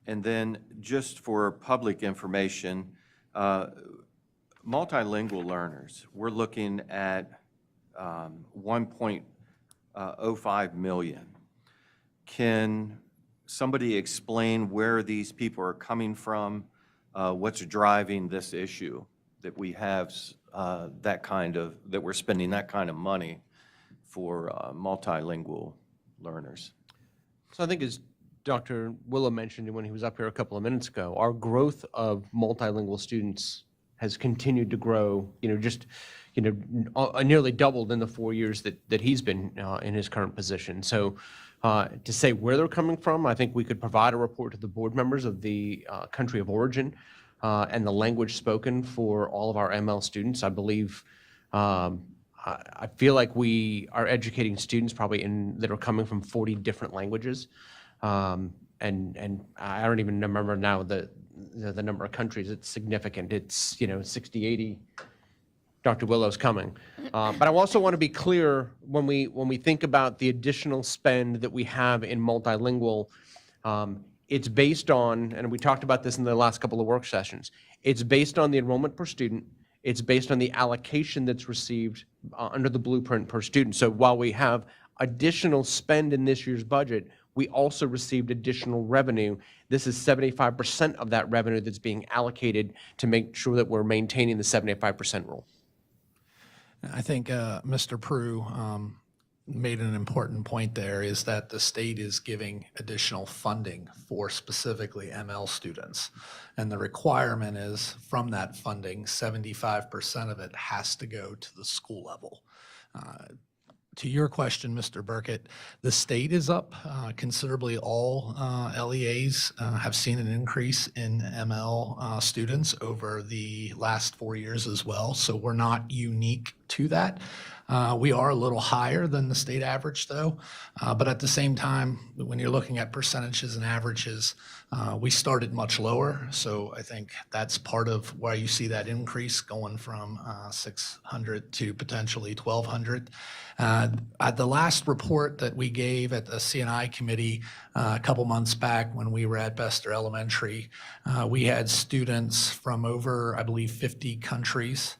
then just for public information, multilingual learners, we're looking at 1.05 million. Can somebody explain where these people are coming from? What's driving this issue that we have that we're spending that kind of money for multilingual learners? So I think as Dr. Willow mentioned when he was up here a couple of minutes ago, our growth of multilingual students has continued to grow, nearly doubled in the 4 years that he's been in his current position. So to say where they're coming from, I think we could provide a report to the board members of the country of origin and the language spoken for all of our ML students. I believe, I feel like we are educating students probably that are coming from 40 different languages. And I don't even remember now the number of countries, it's significant. It's, 60, 80. Dr. Willow's coming. But I also want to be clear, when we think about the additional spend that we have in multilingual, it's based on, and we talked about this in the last couple of work sessions, it's based on the enrollment per student. It's based on the allocation that's received under the blueprint per student. So while we have additional spend in this year's budget, we also received additional revenue. This is 75% of that revenue that's being allocated to make sure that we're maintaining the 75% rule. I think Mr. Prue made an important point there, is that the state is giving additional funding for specifically ML students. And the requirement is, from that funding, 75% of it has to go to the school level. To your question, Mr. Burkett, the state is up considerably. All LEAs have seen an increase in ML students over the last 4 years as well. So we're not unique to that. We are a little higher than the state average, though. But at the same time, when you're looking at percentages and averages, we started much lower. So I think that's part of why you see that increase going from 600 to potentially 1,200. At the last report that we gave at the CNI committee a couple months back when we were at Bester Elementary, we had students from over, I believe, 50 countries.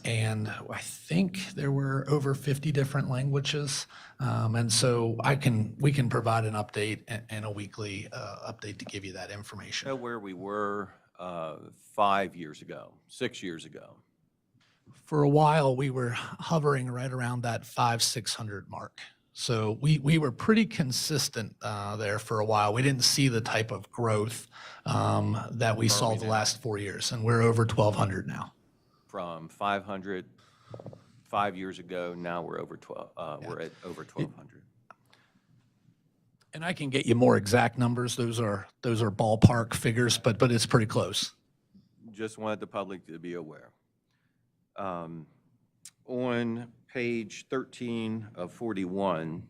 And I think there were over 50 different languages. And so we can provide an update and a weekly update to give you that information. Know where we were 5 years ago, 6 years ago? For a while, we were hovering right around that 500-600 mark. So we were pretty consistent there for a while. We didn't see the type of growth that we saw the last 4 years, and we're over 1,200 now. From 500 5 years ago, now we're over we're at over 1,200. And I can get you more exact numbers. Those are ballpark figures, but it's pretty close. Just wanted the public to be aware. On page 13 of 41,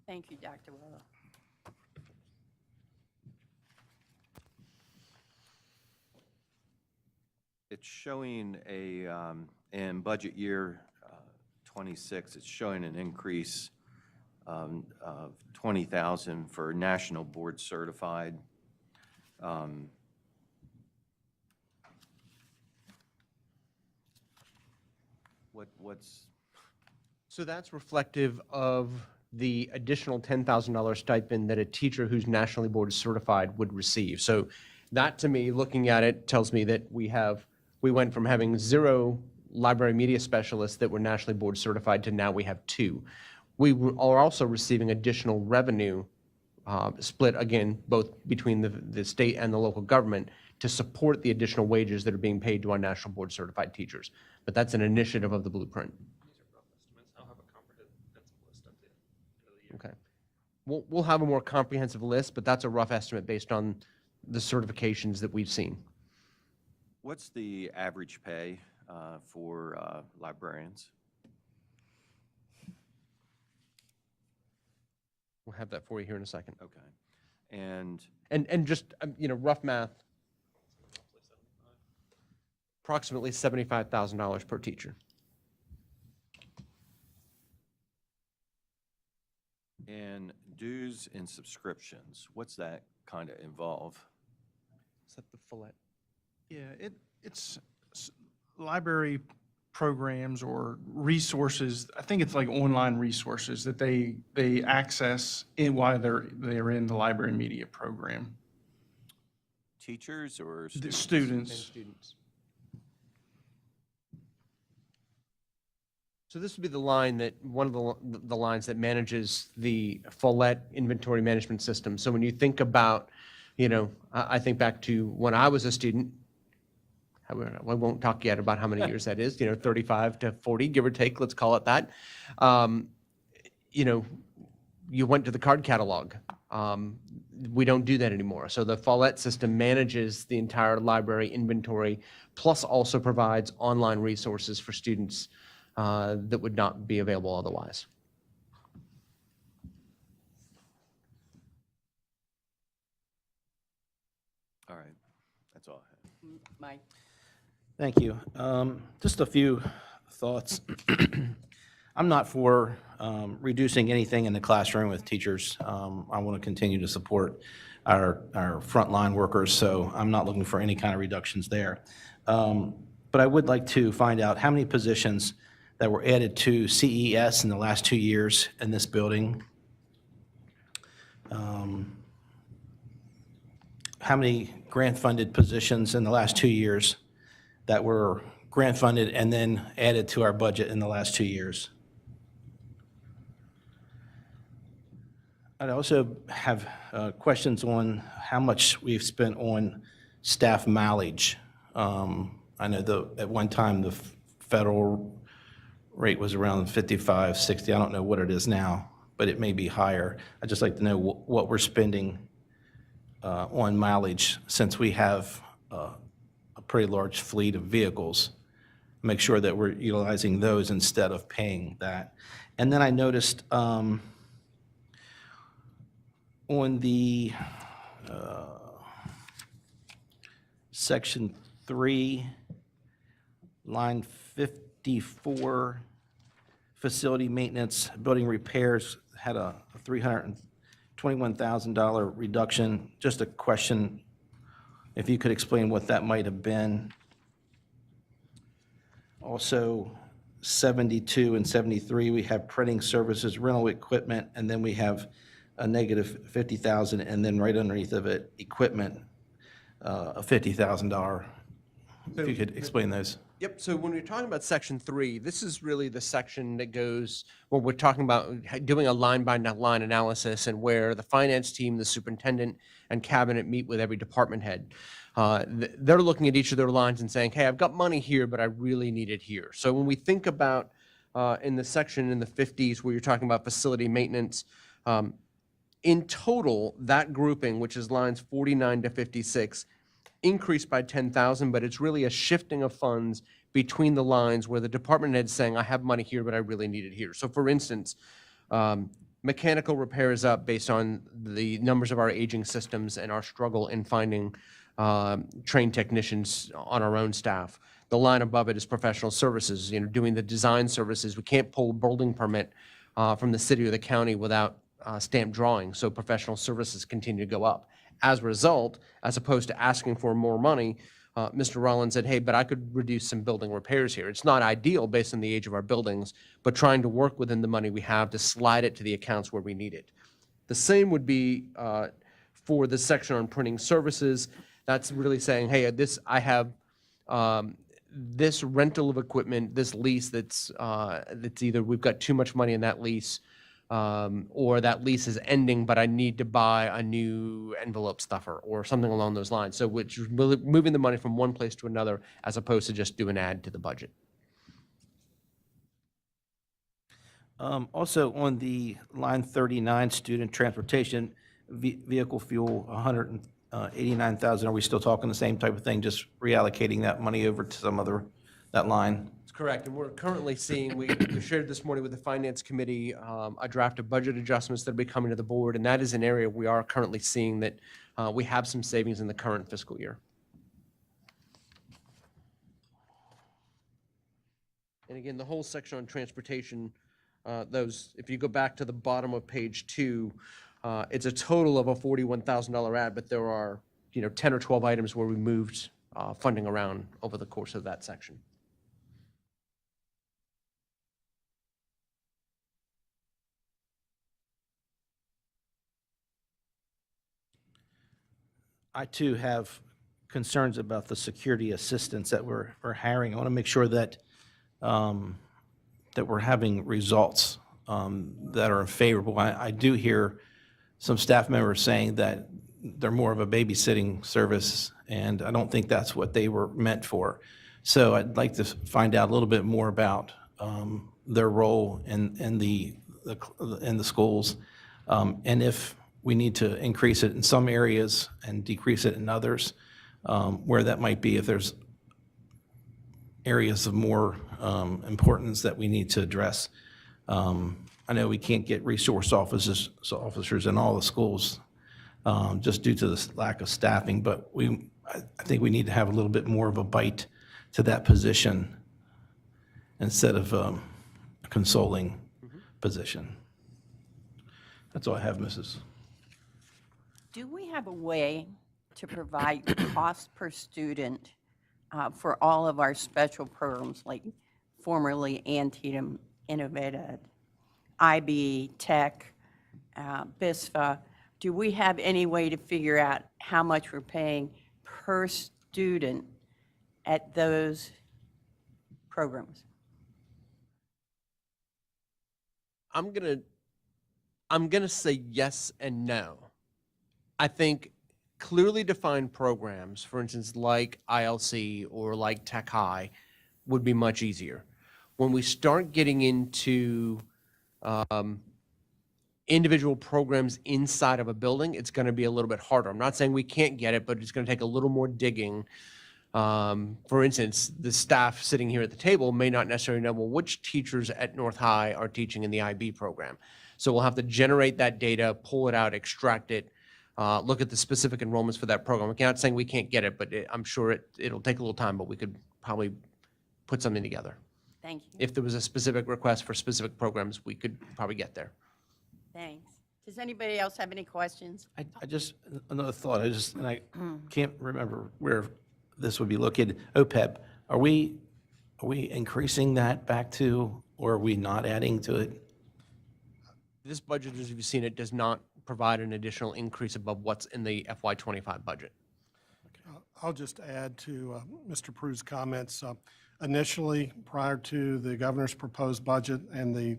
Thank you, Dr. Willow. it's showing in budget year 26, it's showing an increase of 20,000 for national board certified. What's, So that's reflective of the additional $10,000 stipend that a teacher who's nationally board certified would receive. So that, to me, looking at it, tells me that we went from having 0 library media specialists that were nationally board certified to now we have 2. We are also receiving additional revenue split, again, both between the state and the local government to support the additional wages that are being paid to our national board certified teachers. But that's an initiative of the blueprint. Okay. We'll have a more comprehensive list, but that's a rough estimate based on the certifications that we've seen. what's the average pay for librarians? We'll have that for you here in a second. Okay. And And just, rough math, approximately $75,000 per teacher. and dues and subscriptions, what's that kind of involve? Is that the Follett? Yeah, it's library programs or resources. I think it's like online resources that they access while they're in the library media program. Teachers or The students? students. And students. So this would be the line that, one of the lines that manages the Follett inventory management system. So when you think about, I think back to when I was a student, I won't talk yet about how many years that is, 35 to 40, give or take, let's call it that. You went to the card catalog. We don't do that anymore. So the Follett system manages the entire library inventory, plus also provides online resources for students that would not be available otherwise. All right, that's all I have. Mike? Thank you. Just a few thoughts. I'm not for reducing anything in the classroom with teachers. I want to continue to support our frontline workers, so I'm not looking for any kind of reductions there. But I would like to find out how many positions that were added to CES in the last 2 years in this building. How many grant-funded positions in the last 2 years that were grant-funded and then added to our budget in the last 2 years? I'd also have questions on how much we've spent on staff mileage. I know at one time, the federal rate was around 55, 60. I don't know what it is now, but it may be higher. I'd just like to know what we're spending on mileage, since we have a pretty large fleet of vehicles. Make sure that we're utilizing those instead of paying that. And then I noticed on the section 3, line 54, facility maintenance, building repairs, had a $321,000 reduction. Just a question, if you could explain what that might have been. Also, 72 and 73, we have printing services, rental equipment, and then we have a negative $50,000, and then right underneath of it, equipment, a $50,000. If you could explain those. Yep, so when we're talking about section 3, this is really the section that goes, when we're talking about doing a line-by-line analysis and where the finance team, the superintendent, and cabinet meet with every department head. They're looking at each of their lines and saying, hey, I've got money here, but I really need it here. So when we think about in the section in the 50s where you're talking about facility maintenance, in total, that grouping, which is lines 49 to 56, increased by 10,000, but it's really a shifting of funds between the lines where the department head's saying, I have money here, but I really need it here. So for instance, mechanical repair is up based on the numbers of our aging systems and our struggle in finding trained technicians on our own staff. The line above it is professional services, doing the design services. We can't pull a building permit from the city or the county without stamped drawing, so professional services continue to go up. As a result, as opposed to asking for more money, Mr. Rollins said, hey, but I could reduce some building repairs here. It's not ideal based on the age of our buildings, but trying to work within the money we have to slide it to the accounts where we need it. The same would be for the section on printing services. That's really saying, hey, I have this rental of equipment, this lease that's either we've got too much money in that lease, or that lease is ending, but I need to buy a new envelope stuffer or something along those lines. So which is moving the money from one place to another as opposed to just do an add to the budget. Also on the line 39, student transportation, vehicle fuel, 189,000. Are we still talking the same type of thing, just reallocating that money over to some other, that line? Correct, and we're currently seeing, we shared this morning with the Finance Committee, a draft of budget adjustments that'll be coming to the board, and that is an area we are currently seeing that we have some savings in the current fiscal year. And again, the whole section on transportation, if you go back to the bottom of page 2, it's a total of a $41,000 add, but there are 10 or 12 items where we moved funding around over the course of that section. I too have concerns about the security assistants that we're hiring. I want to make sure that that we're having results that are favorable. I do hear some staff members saying that they're more of a babysitting service, and I don't think that's what they were meant for. So I'd like to find out a little bit more about their role in the schools, and if we need to increase it in some areas and decrease it in others, where that might be, if there's areas of more importance that we need to address. I know we can't get resource officers in all the schools, just due to the lack of staffing. But I think we need to have a little bit more of a bite to that position instead of a consoling position. That's all I have, Mrs. Do we have a way to provide cost per student for all of our special programs, like formerly Antietam Innovative, IB, Tech, BISFA? Do we have any way to figure out how much we're paying per student at those programs? I'm gonna say yes and no. I think clearly defined programs, for instance, like ILC or like Tech High, would be much easier. When we start getting into individual programs inside of a building, it's going to be a little bit harder. I'm not saying we can't get it, but it's going to take a little more digging. For instance, the staff sitting here at the table may not necessarily know, well, which teachers at North High are teaching in the IB program. So we'll have to generate that data, pull it out, extract it, look at the specific enrollments for that program. I'm not saying we can't get it, but I'm sure it'll take a little time, but we could probably put something together. Thank you. If there was a specific request for specific programs, we could probably get there. Thanks. Does anybody else have any questions? I just, another thought, and I can't remember where this would be located. OPEB, are we increasing that back to, or are we not adding to it? This budget, as you've seen it, does not provide an additional increase above what's in the FY25 budget. I'll just add to Mr. Prue's comments. Initially, prior to the governor's proposed budget and the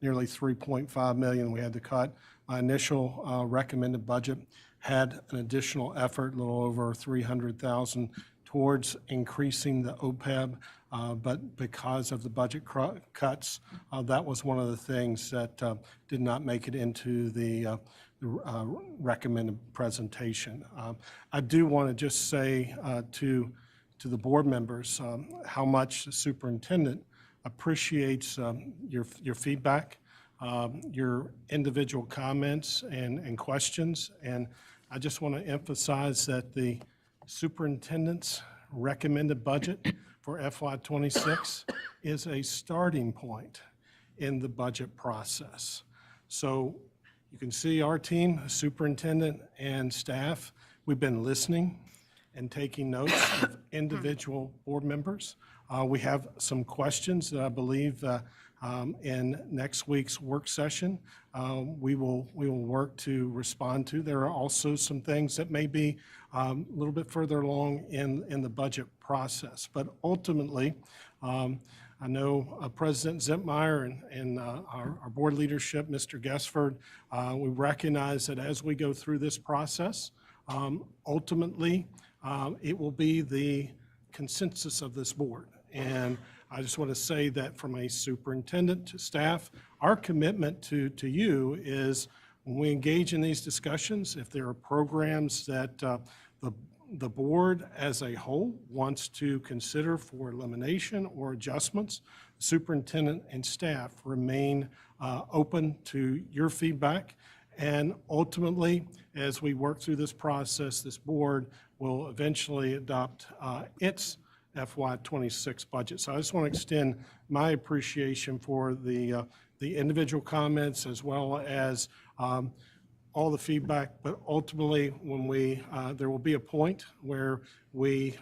nearly $3.5 million we had to cut, my initial recommended budget had an additional effort, a little over $300,000 towards increasing the OPEB, but because of the budget cuts, that was one of the things that did not make it into the recommended presentation. I do want to just say to the board members how much the superintendent appreciates your feedback, your individual comments and questions. And I just want to emphasize that the superintendent's recommended budget for FY26 is a starting point in the budget process. So you can see our team, superintendent and staff, we've been listening and taking notes of individual board members. We have some questions that I believe in next week's work session we will work to respond to. There are also some things that may be a little bit further along in the budget process. But ultimately, I know President Zentmeyer and our board leadership, Mr. Gesford, we recognize that as we go through this process, ultimately, it will be the consensus of this board. And I just want to say that from a superintendent to staff, our commitment to you is when we engage in these discussions, if there are programs that the board as a whole wants to consider for elimination or adjustments, superintendent and staff remain open to your feedback. And ultimately, as we work through this process, this board will eventually adopt its FY26 budget. So I just want to extend my appreciation for the individual comments as well as all the feedback. But ultimately, when there will be a point where we,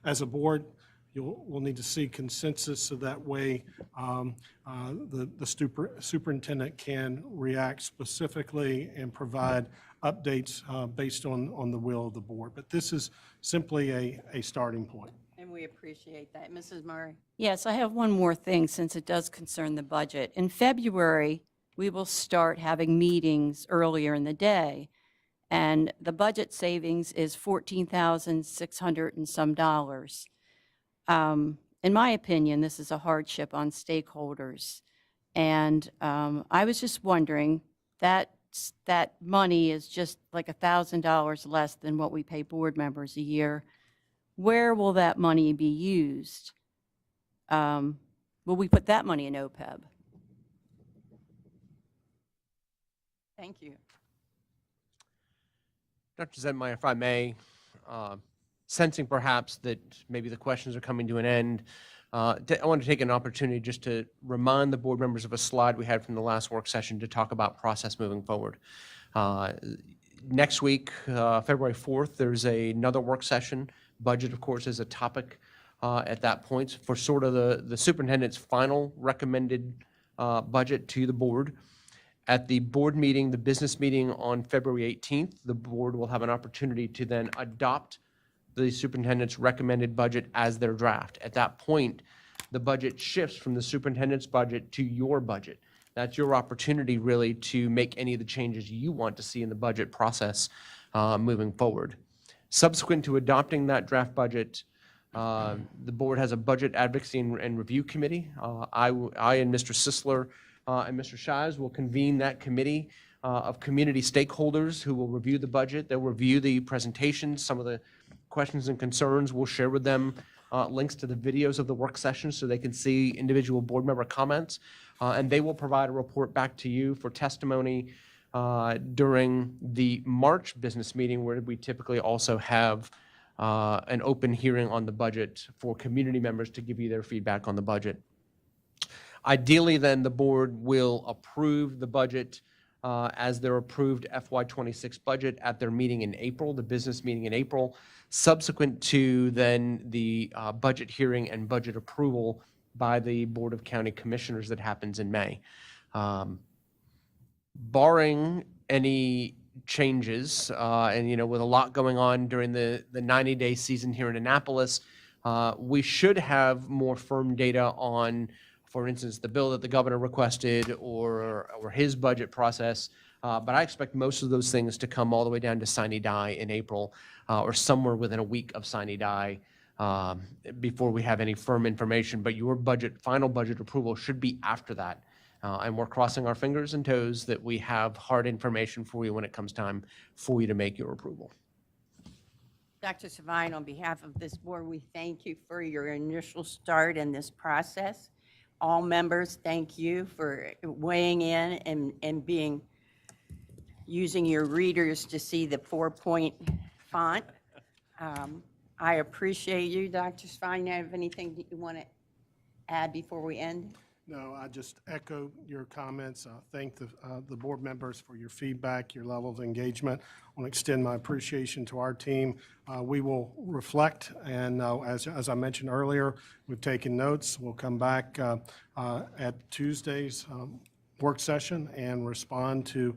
as a board, we'll need to see consensus so that way the superintendent can react specifically and provide updates based on the will of the board. But this is simply a starting point. And we appreciate that. Mrs. Murray? Yes, I have one more thing since it does concern the budget. In February, we will start having meetings earlier in the day, and the budget savings is $14,600 and some dollars. In my opinion, this is a hardship on stakeholders. And I was just wondering, that money is just like $1,000 less than what we pay board members a year. Where will that money be used? Will we put that money in OPEB? Thank you. Dr. Zentmeyer, if I may, sensing perhaps that maybe the questions are coming to an end, I want to take an opportunity just to remind the board members of a slide we had from the last work session to talk about process moving forward. Next week, February 4th, there's another work session. Budget, of course, is a topic at that point for sort of the superintendent's final recommended budget to the board. At the board meeting, the business meeting on February 18th, the board will have an opportunity to then adopt the superintendent's recommended budget as their draft. At that point, the budget shifts from the superintendent's budget to your budget. That's your opportunity really to make any of the changes you want to see in the budget process moving forward. Subsequent to adopting that draft budget, the board has a budget advocacy and review committee. I and Mr. Sisler and Mr. Shives will convene that committee of community stakeholders who will review the budget. They'll review the presentations, some of the questions and concerns. We'll share with them links to the videos of the work session so they can see individual board member comments. And they will provide a report back to you for testimony during the March business meeting, where we typically also have an open hearing on the budget for community members to give you their feedback on the budget. Ideally, then, the board will approve the budget as their approved FY26 budget at their meeting in April, the business meeting in April, subsequent to then the budget hearing and budget approval by the Board of County Commissioners that happens in May. Barring any changes, and with a lot going on during the 90-day season here in Annapolis, we should have more firm data on, for instance, the bill that the governor requested or his budget process. But I expect most of those things to come all the way down to sine die in April or somewhere within a week of sine die before we have any firm information. But your final budget approval should be after that. And we're crossing our fingers and toes that we have hard information for you when it comes time for you to make your approval. Dr. Savine, on behalf of this board, we thank you for your initial start in this process. All members, thank you for weighing in and using your readers to see the 4-point font. I appreciate you. Dr. Savine, have anything that you want to add before we end? No, I just echo your comments. Thank the board members for your feedback, your level of engagement. I want to extend my appreciation to our team. We will reflect, and as I mentioned earlier, we've taken notes. We'll come back at Tuesday's work session and respond to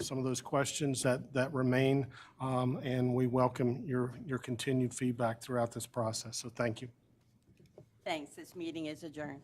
some of those questions that remain, and we welcome your continued feedback throughout this process. So thank you. Thanks. This meeting is adjourned.